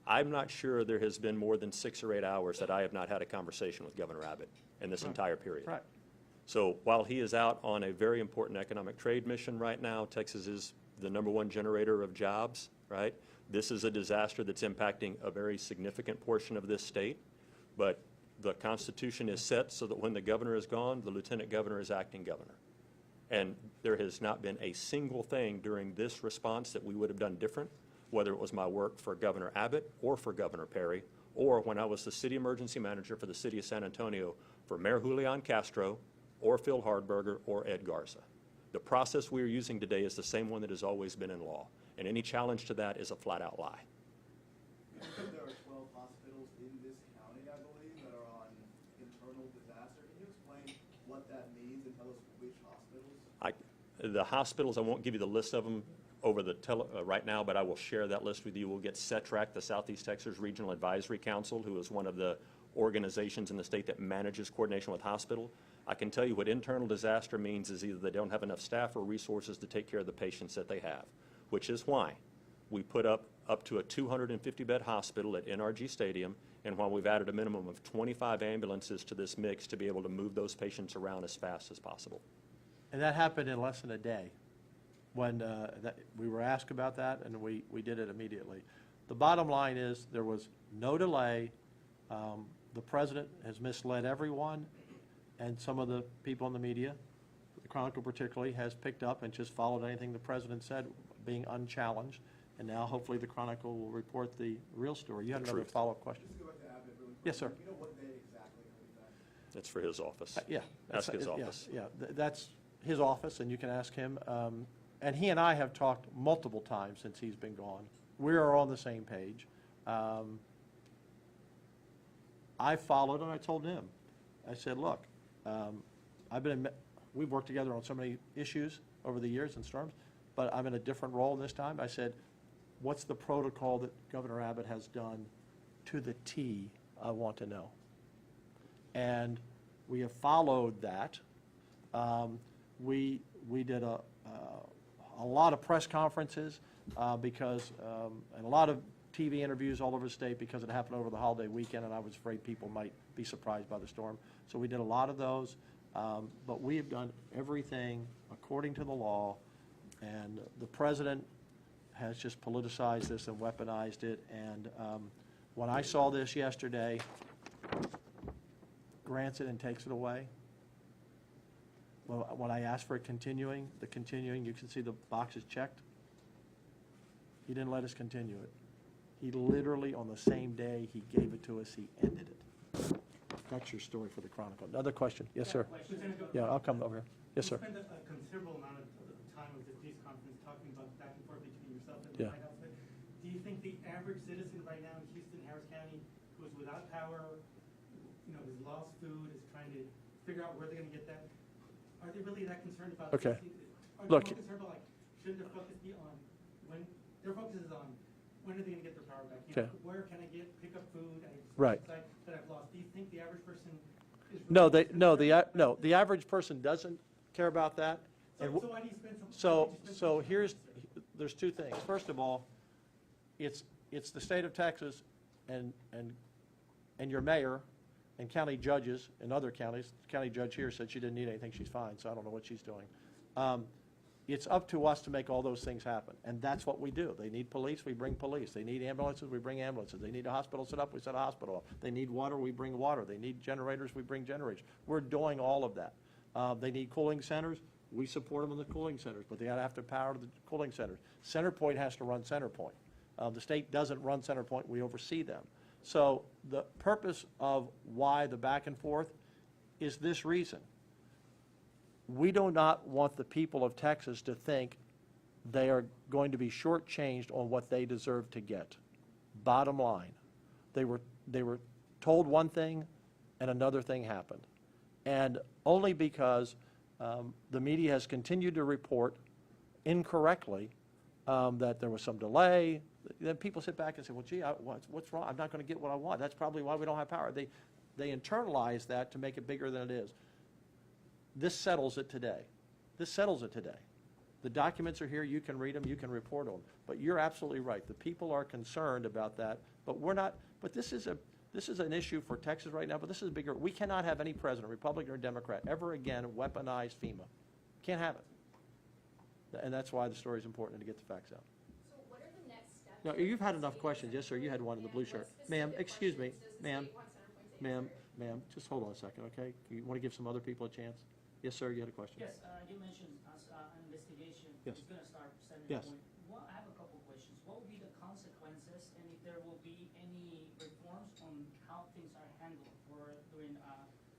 I'm not sure there has been more than 6 or 8 hours that I have not had a conversation with Governor Abbott in this entire period. Right. So while he is out on a very important economic trade mission right now, Texas is the #1 generator of jobs, right? This is a disaster that's impacting a very significant portion of this state, but the Constitution is set so that when the governor is gone, the lieutenant governor is acting governor. And there has not been a single thing during this response that we would have done different, whether it was my work for Governor Abbott or for Governor Perry, or when I was the city emergency manager for the city of San Antonio for Mayor Julian Castro, or Phil Hardberger, or Ed Garza. The process we are using today is the same one that has always been in law, and any challenge to that is a flat-out lie. You said there are 12 hospitals in this county, I believe, that are on internal disaster. Can you explain what that means and tell us which hospitals? The hospitals, I won't give you the list of them over the right now, but I will share that list with you. We'll get CETRAC, the Southeast Texas Regional Advisory Council, who is one of the organizations in the state that manages coordination with hospital. I can tell you what internal disaster means is either they don't have enough staff or resources to take care of the patients that they have, which is why we put up to a 250-bed hospital at NRG Stadium, and while we've added a minimum of 25 ambulances to this mix to be able to move those patients around as fast as possible. And that happened in less than a day. when we were asked about that, and we did it immediately. The bottom line is, there was no delay. The president has misled everyone, and some of the people in the media, the Chronicle particularly, has picked up and just followed anything the president said, being unchallenged. And now hopefully the Chronicle will report the real story. You had another truth. follow-up question? Just go back to Abbott really quick. Yes, sir. You know what day exactly he'll be back? That's for his office. Yeah. Ask his yeah, office. Yeah, that's his office, and you can ask him. And he and I have talked multiple times since he's been gone. We are on the same page. I followed, and I told him, I said, look, we've worked together on so many issues over the years and storms, but I'm in a different role this time. I said, what's the protocol that Governor Abbott has done to the T? I want to know. And we have followed that. We did a lot of press conferences because, and a lot of TV interviews all over the state because it happened over the holiday weekend, and I was afraid people might be surprised by the storm. So we did a lot of those, but we have done everything according to the law, and the president has just politicized this and weaponized it. And when I saw this yesterday, grants it and takes it away. Well, when I asked for it continuing, you can see the box is checked. He didn't let us continue it. He literally, on the same day he gave it to us, he ended it. That's your story for the Chronicle. Another question? Yes, sir. Yeah, I'll come over here. Yes, sir. You spent a considerable amount of time with the police conference talking about back and forth between yourself and Yeah. the White House. But do you think the average citizen right now in Houston, Harris County, who is without power, has lost food, is trying to figure out where they're going to get that, are they really that concerned about? Okay. Are they Look. more concerned about, like, shouldn't their focus be on when their focus is on when are they going to get their power back? Okay. Where can I pick up food at a Right. site that I've lost? Do you think the average person is No, really the average person doesn't care about that. So And why do you spend so? So there's two things. First of all, it's the state of Texas and your mayor and county judges in other counties. The county judge here said she didn't need anything, she's fine, so I don't know what she's doing. It's up to us to make all those things happen, and that's what we do. They need police, we bring police. They need ambulances, we bring ambulances. They need a hospital set up, we set a hospital up. They need water, we bring water. They need generators, we bring generators. We're doing all of that. They need cooling centers, we support them in the cooling centers, but they gotta have to power the cooling centers. CenterPoint has to run CenterPoint. The state doesn't run CenterPoint, we oversee them. So the purpose of why the back and forth is this reason. We do not want the people of Texas to think they are going to be shortchanged on what they deserve to get. Bottom line, they were told one thing and another thing happened. And only because the media has continued to report incorrectly that there was some delay, then people sit back and say, well, gee, what's wrong? I'm not going to get what I want. That's probably why we don't have power. They internalize that to make it bigger than it is. This settles it today. This settles it today. The documents are here. You can read them. You can report on them. But you're absolutely right. The people are concerned about that. But we're not. But this is an issue for Texas right now. But this is bigger. We cannot have any president, Republican or Democrat, ever again weaponize FEMA. Can't have it. And that's why the story is important to get the facts out. So what are the next steps? No, you've had enough questions. Yes, sir. You had one in the blue shirt. Ma'am, excuse me. Ma'am, just hold on a second, okay? You want to give some other people a chance? Yes, sir, you had a question? Yes, you mentioned an investigation Yes. is going to start Center Yes. Point. Well, I have a couple of questions. What will be the consequences, and if there will be any reforms on how things are handled during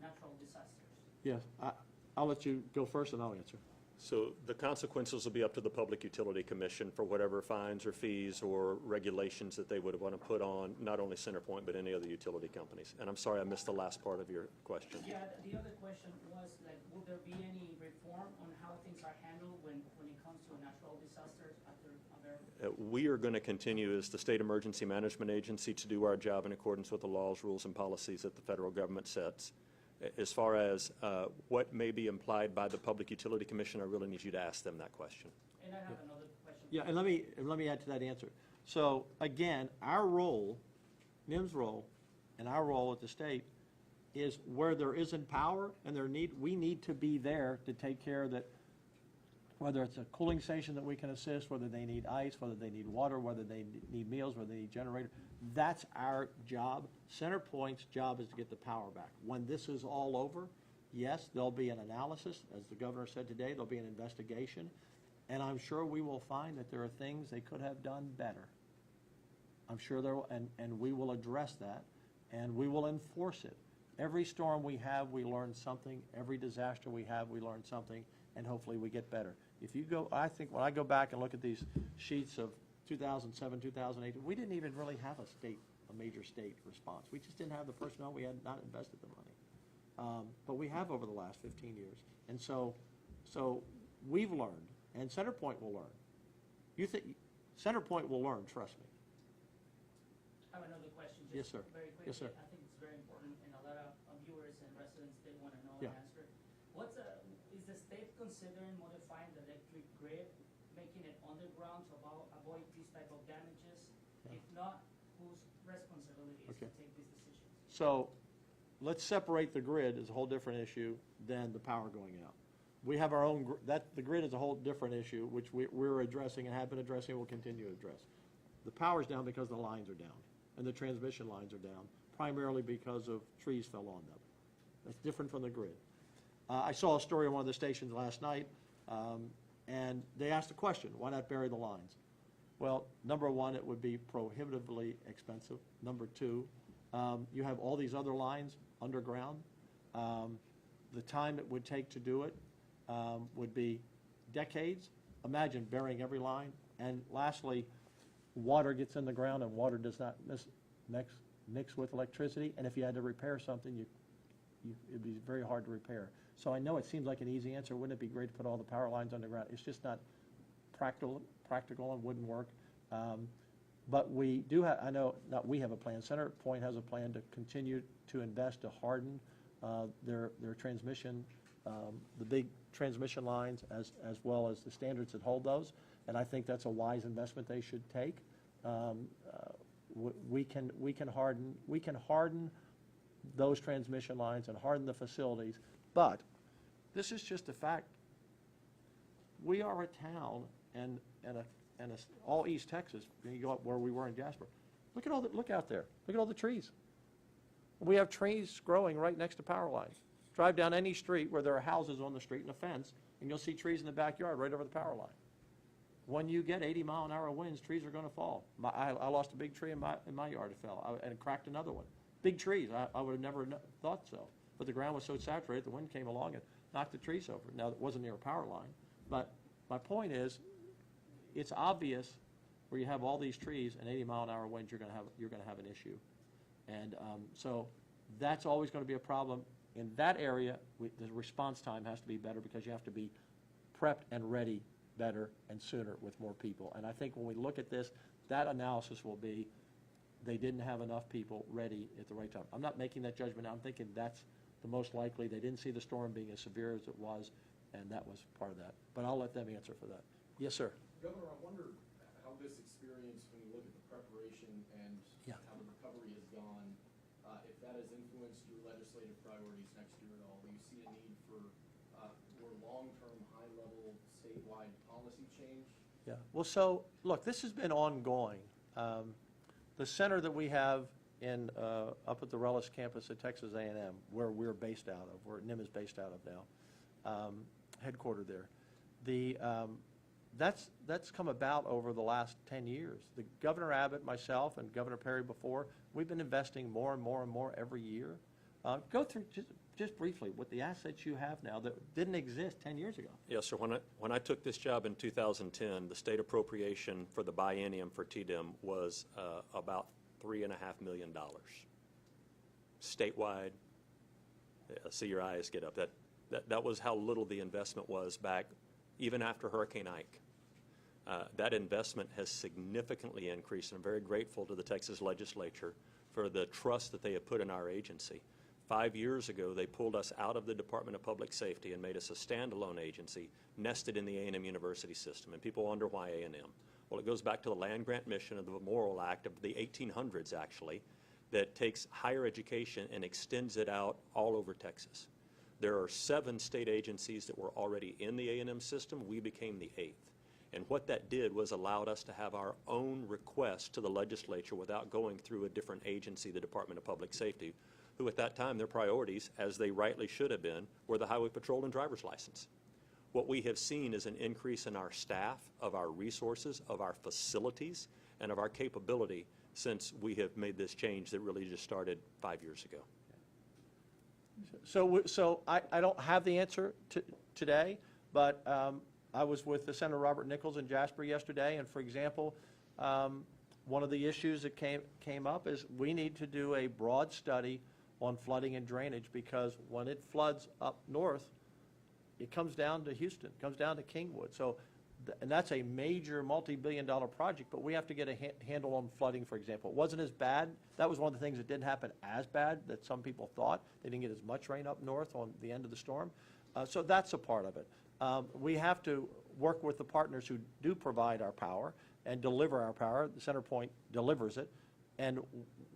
natural disasters? Yes, I'll let you go first and I'll answer. So the consequences will be up to the Public Utility Commission for whatever fines or fees or regulations that they would want to put on not only CenterPoint, but any other utility companies. And I'm sorry, I missed the last part of your question. Yeah, the other question was, like, will there be any reform on how things are handled when it comes to natural disasters after a Beryl? We are going to continue as the State Emergency Management Agency to do our job in accordance with the laws, rules, and policies that the federal government sets. As far as what may be implied by the Public Utility Commission, I really need you to ask them that question. And I have another question. Yeah, and let me add to that answer. So again, our role, NIM's role, and our role at the state is where there isn't power and we need to be there to take care of that. whether it's a cooling station that we can assist, whether they need ice, whether they need water, whether they need meals, whether they need generator. That's our job. CenterPoint's job is to get the power back. When this is all over, yes, there'll be an analysis. As the governor said today, there'll be an investigation. And I'm sure we will find that there are things they could have done better. I'm sure there will, and we will address that, and we will enforce it. Every storm we have, we learn something. Every disaster we have, we learn something, and hopefully we get better. If you go, I think when I go back and look at these sheets of 2007, 2008, we didn't even really have a major state response. We just didn't have the personnel. We had not invested the money. But we have over the last 15 years. And so we've learned, and CenterPoint will learn. You think CenterPoint will learn, trust me. I have another question, Yes, just sir. very quickly. Yes, sir. I think it's very important, and a lot of viewers and residents, they want to know Yeah. an answer. Is the state considering modifying the electric grid, making it underground to avoid these type of damages? Yeah. If not, whose responsibility is to Okay. take these decisions? So let's separate the grid as a whole different issue than the power going out. We have our own, the grid is a whole different issue, which we're addressing and have been addressing and will continue to address. The power's down because the lines are down, and the transmission lines are down, primarily because of trees fell on them. That's different from the grid. I saw a story on one of the stations last night, and they asked a question, why not bury the lines? Well, number one, it would be prohibitively expensive. Number two, you have all these other lines underground. The time it would take to do it would be decades. Imagine burying every line. And lastly, water gets in the ground, and water does not mix with electricity. And if you had to repair something, it'd be very hard to repair. So I know it seems like an easy answer. Wouldn't it be great to put all the power lines underground? It's just not practical and wouldn't work. But we do have, I know, not we have a plan, CenterPoint has a plan to continue to invest to harden their transmission, the big transmission lines, as well as the standards that hold those. And I think that's a wise investment they should take. We can harden those transmission lines and harden the facilities, but this is just a fact. We are a town and all East Texas. You go up where we were in Jasper. Look out there. Look at all the trees. We have trees growing right next to power lines. Drive down any street where there are houses on the street and a fence, and you'll see trees in the backyard right over the power line. When you get 80-mile-an-hour winds, trees are going to fall. I lost a big tree in my yard. It fell, and cracked another one. Big trees. I would have never thought so. But the ground was so saturated, the wind came along and knocked the trees over. Now, it wasn't near a power line. But my point is, it's obvious where you have all these trees and 80-mile-an-hour winds, you're going to have an issue. And so that's always going to be a problem. In that area, the response time has to be better because you have to be prepped and ready better and sooner with more people. And I think when we look at this, that analysis will be they didn't have enough people ready at the right time. I'm not making that judgment. I'm thinking that's the most likely. They didn't see the storm being as severe as it was, and that was part of that. But I'll let them answer for that. Yes, sir. Governor, I wonder how this experience, when you look at the preparation and how the recovery has gone, if that has influenced your legislative priorities next year at all. Do you see a need for more long-term, high-level, statewide policy change? Yeah. Well, so, look, this has been ongoing. The center that we have up at the Rellis campus at Texas A&M, where we're based out of, where NIM is based out of now, headquartered there, that's come about over the last 10 years. The Governor Abbott, myself, and Governor Perry before, we've been investing more and more and more every year. Go through just briefly what the assets you have now that didn't exist 10 years ago. Yes, sir. When I took this job in 2010, the state appropriation for the biennium for TDM was about $3.5 million. Statewide, see your eyes get up. That was how little the investment was back, even after Hurricane Ike. That investment has significantly increased, and I'm very grateful to the Texas legislature for the trust that they have put in our agency. 5 years ago, they pulled us out of the Department of Public Safety and made us a standalone agency nested in the A&M University system. And people wonder why A&M. Well, it goes back to the land grant mission of the Memorial Act of the 1800s, actually, that takes higher education and extends it out all over Texas. There are 7 state agencies that were already in the A&M system. We became the 8th. And what that did was allowed us to have our own request to the legislature without going through a different agency, the Department of Public Safety, who at that time, their priorities, as they rightly should have been, were the highway patrol and driver's license. What we have seen is an increase in our staff, of our resources, of our facilities, and of our capability since we have made this change that really just started 5 years ago. So I don't have the answer today, but I was with the Senator Robert Nichols in Jasper yesterday, and for example, one of the issues that came up is we need to do a broad study on flooding and drainage, because when it floods up north, it comes down to Houston, it comes down to Kingwood. So, and that's a major multi-billion-dollar project, but we have to get a handle on flooding, for example. It wasn't as bad. That was one of the things that didn't happen as bad that some people thought. They didn't get as much rain up north on the end of the storm. So that's a part of it. We have to work with the partners who do provide our power and deliver our power. The CenterPoint delivers it. And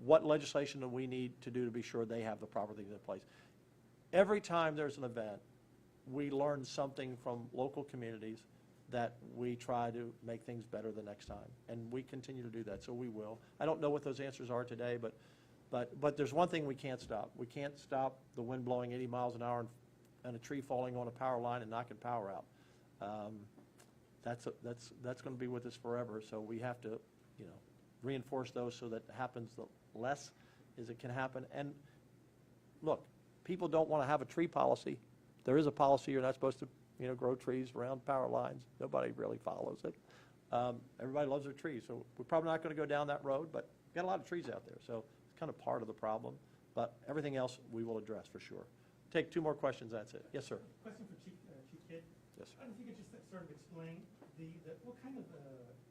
what legislation do we need to do to be sure they have the proper things in place? Every time there's an event, we learn something from local communities that we try to make things better the next time. And we continue to do that, so we will. I don't know what those answers are today, but there's one thing we can't stop. We can't stop the wind blowing 80 miles an hour and a tree falling on a power line and knocking power out. That's going to be with us forever, so we have to, reinforce those so that it happens the less as it can happen. And look, people don't want to have a tree policy. There is a policy you're not supposed to, grow trees around power lines. Nobody really follows it. Everybody loves their trees, so we're probably not going to go down that road, but we've got a lot of trees out there, so it's kind of part of the problem. But everything else we will address for sure. Take 2 more questions, that's it. Yes, sir. Question for Chief Kidd. Yes, sir. I don't know if you could just sort of explain what kind of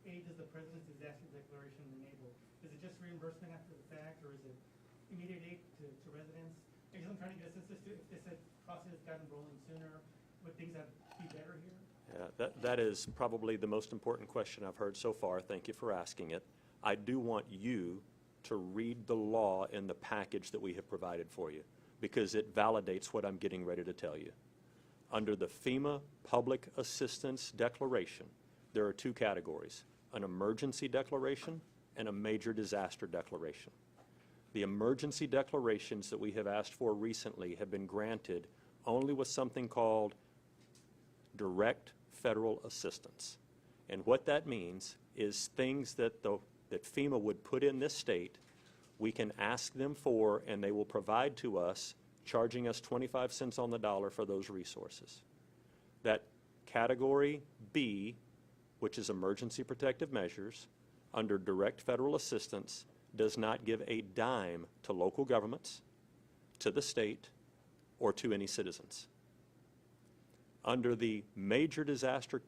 aid does the President's disaster declaration enable? Is it just reimbursement after the fact, or is it immediate aid to residents? I guess I'm trying to get a sense as to if this process had gotten rolling sooner, would things be better here? Yeah, that is probably the most important question I've heard so far. Thank you for asking it. I do want you to read the law in the package that we have provided for you, because it validates what I'm getting ready to tell you. Under the FEMA Public Assistance Declaration, there are 2 categories: an emergency declaration and a major disaster declaration. The emergency declarations that we have asked for recently have been granted only with something called direct federal assistance. And what that means is things that FEMA would put in this state, we can ask them for, and they will provide to us, charging us 25 cents on the dollar for those resources. That category B, which is emergency protective measures, under direct federal assistance, does not give a dime to local governments, to the state, or to any citizens. Under the major disaster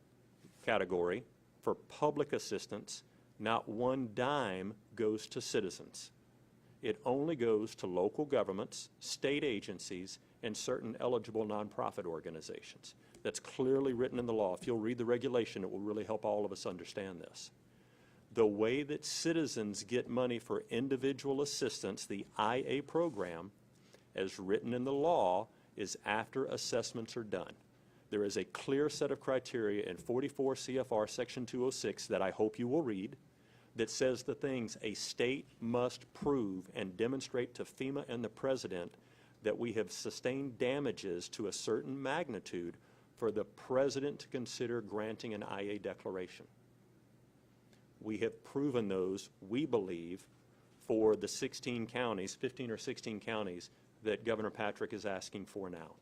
category, for public assistance, not 1 dime goes to citizens. It only goes to local governments, state agencies, and certain eligible nonprofit organizations. That's clearly written in the law. If you'll read the regulation, it will really help all of us understand this. The way that citizens get money for individual assistance, the IA program, as written in the law, is after assessments are done. There is a clear set of criteria in 44 CFR Section 206 that I hope you will read, that says the things a state must prove and demonstrate to FEMA and the President that we have sustained damages to a certain magnitude for the President to consider granting an IA declaration. We have proven those, we believe, for the 16 counties, 15 or 16 counties that Governor Patrick is asking for now.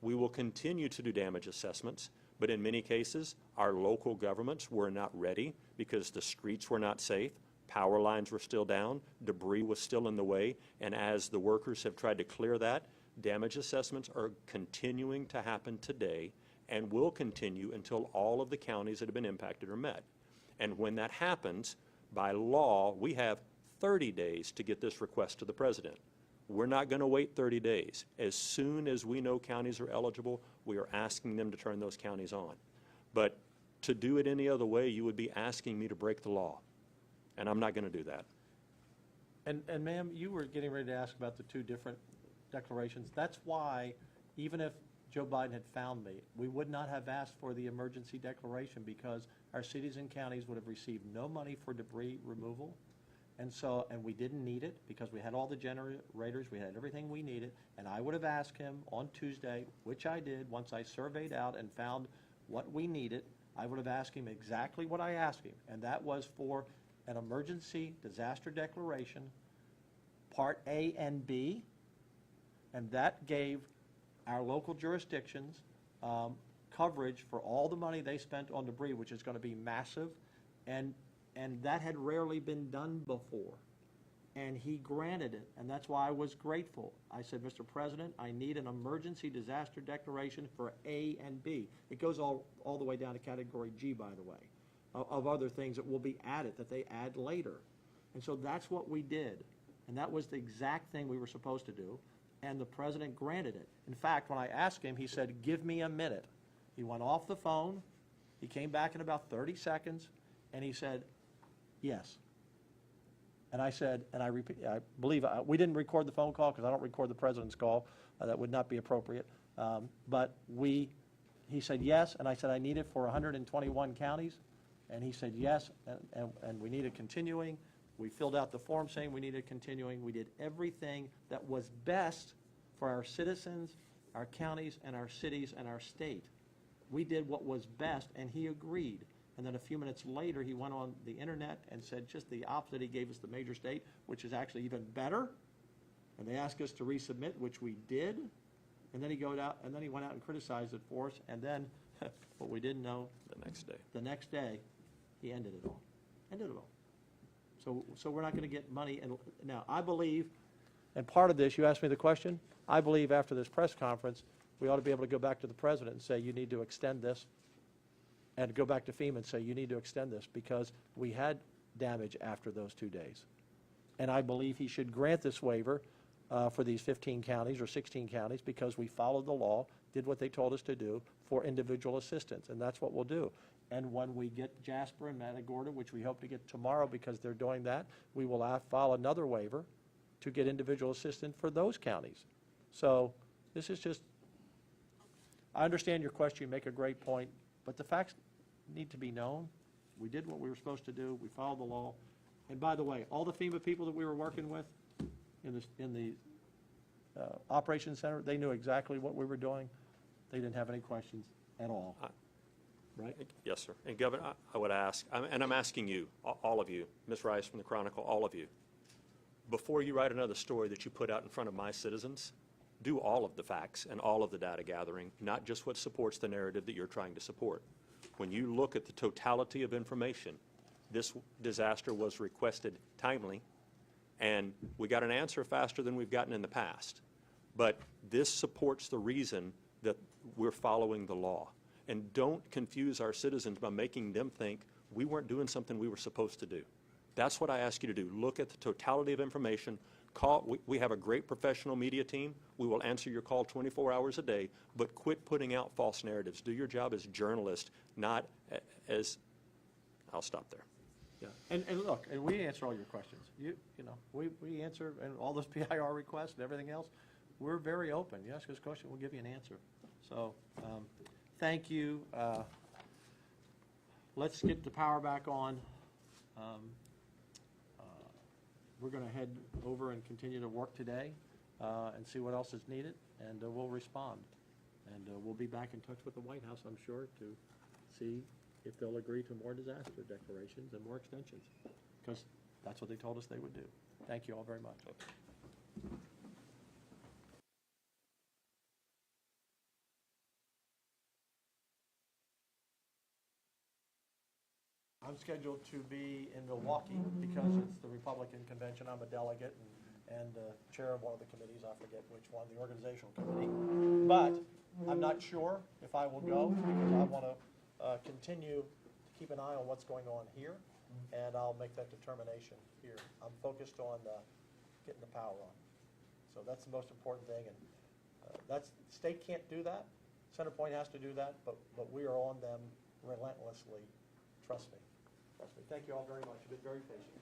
We will continue to do damage assessments, but in many cases, our local governments were not ready because the streets were not safe, power lines were still down, debris was still in the way, and as the workers have tried to clear that, damage assessments are continuing to happen today and will continue until all of the counties that have been impacted are met. And when that happens, by law, we have 30 days to get this request to the President. We're not going to wait 30 days. As soon as we know counties are eligible, we are asking them to turn those counties on. But to do it any other way, you would be asking me to break the law. And I'm not going to do that. And ma'am, you were getting ready to ask about the 2 different declarations. That's why, even if Joe Biden had found me, we would not have asked for the emergency declaration because our cities and counties would have received no money for debris removal. And so, and we didn't need it because we had all the generators, we had everything we needed. And I would have asked him on Tuesday, which I did, once I surveyed out and found what we needed, I would have asked him exactly what I asked him. And that was for an emergency disaster declaration, Part A and B. And that gave our local jurisdictions coverage for all the money they spent on debris, which is going to be massive. And that had rarely been done before. And he granted it, and that's why I was grateful. I said, Mr. President, I need an emergency disaster declaration for A and B. It goes all the way down to category G, by the way, of other things that will be added, that they add later. And so that's what we did. And that was the exact thing we were supposed to do. And the president granted it. In fact, when I asked him, he said, give me a minute. He went off the phone. He came back in about 30 seconds, and he said, yes. And I said, and I believe, we didn't record the phone call because I don't record the president's call. That would not be appropriate. But he said yes, and I said, I need it for 121 counties. And he said yes, and we need it continuing. We filled out the form saying we needed continuing. We did everything that was best for our citizens, our counties, and our cities, and our state. We did what was best, and he agreed. And then a few minutes later, he went on the internet and said just the opposite. He gave us the major state, which is actually even better. And they asked us to resubmit, which we did. And then he went out and criticized it for us. And then, what we didn't know, the next day, he ended it all. Ended it all. So we're not going to get money. And now, I believe, and part of this, you asked me the question, I believe after this press conference, we ought to be able to go back to the president and say, you need to extend this. And go back to FEMA and say, you need to extend this because we had damage after those 2 days. And I believe he should grant this waiver for these 15 counties or 16 counties because we followed the law, did what they told us to do for individual assistance, and that's what we'll do. And when we get Jasper and Matagorda, which we hope to get tomorrow because they're doing that, we will file another waiver to get individual assistance for those counties. So this is just, I understand your question, you make a great point, but the facts need to be known. We did what we were supposed to do. We followed the law. And by the way, all the FEMA people that we were working with in the operations center, they knew exactly what we were doing. They didn't have any questions at all. Right? Yes, sir. And Governor, I would ask, and I'm asking you, all of you, Ms. Rice from the Chronicle, all of you, before you write another story that you put out in front of my citizens, do all of the facts and all of the data gathering, not just what supports the narrative that you're trying to support. When you look at the totality of information, this disaster was requested timely, and we got an answer faster than we've gotten in the past. But this supports the reason that we're following the law. And don't confuse our citizens by making them think we weren't doing something we were supposed to do. That's what I ask you to do. Look at the totality of information. We have a great professional media team. We will answer your call 24 hours a day, but quit putting out false narratives. Do your job as journalists, not as, I'll stop there. Yeah, and look, and we answer all your questions. You know, we answer, and all those PIR requests and everything else, we're very open. You ask us a question, we'll give you an answer. So, thank you. Let's get the power back on. We're going to head over and continue to work today and see what else is needed, and we'll respond. And we'll be back in touch with the White House, I'm sure, to see if they'll agree to more disaster declarations and more extensions, because that's what they told us they would do. Thank you all very much. I'm scheduled to be in Milwaukee because it's the Republican convention. I'm a delegate and chair of one of the committees. I forget which one, the organizational committee. But I'm not sure if I will go because I want to continue to keep an eye on what's going on here, and I'll make that determination here. I'm focused on getting the power on. So that's the most important thing, and state can't do that. CenterPoint has to do that, but we are on them relentlessly. Trust me. Trust me. Thank you all very much. You've been very patient.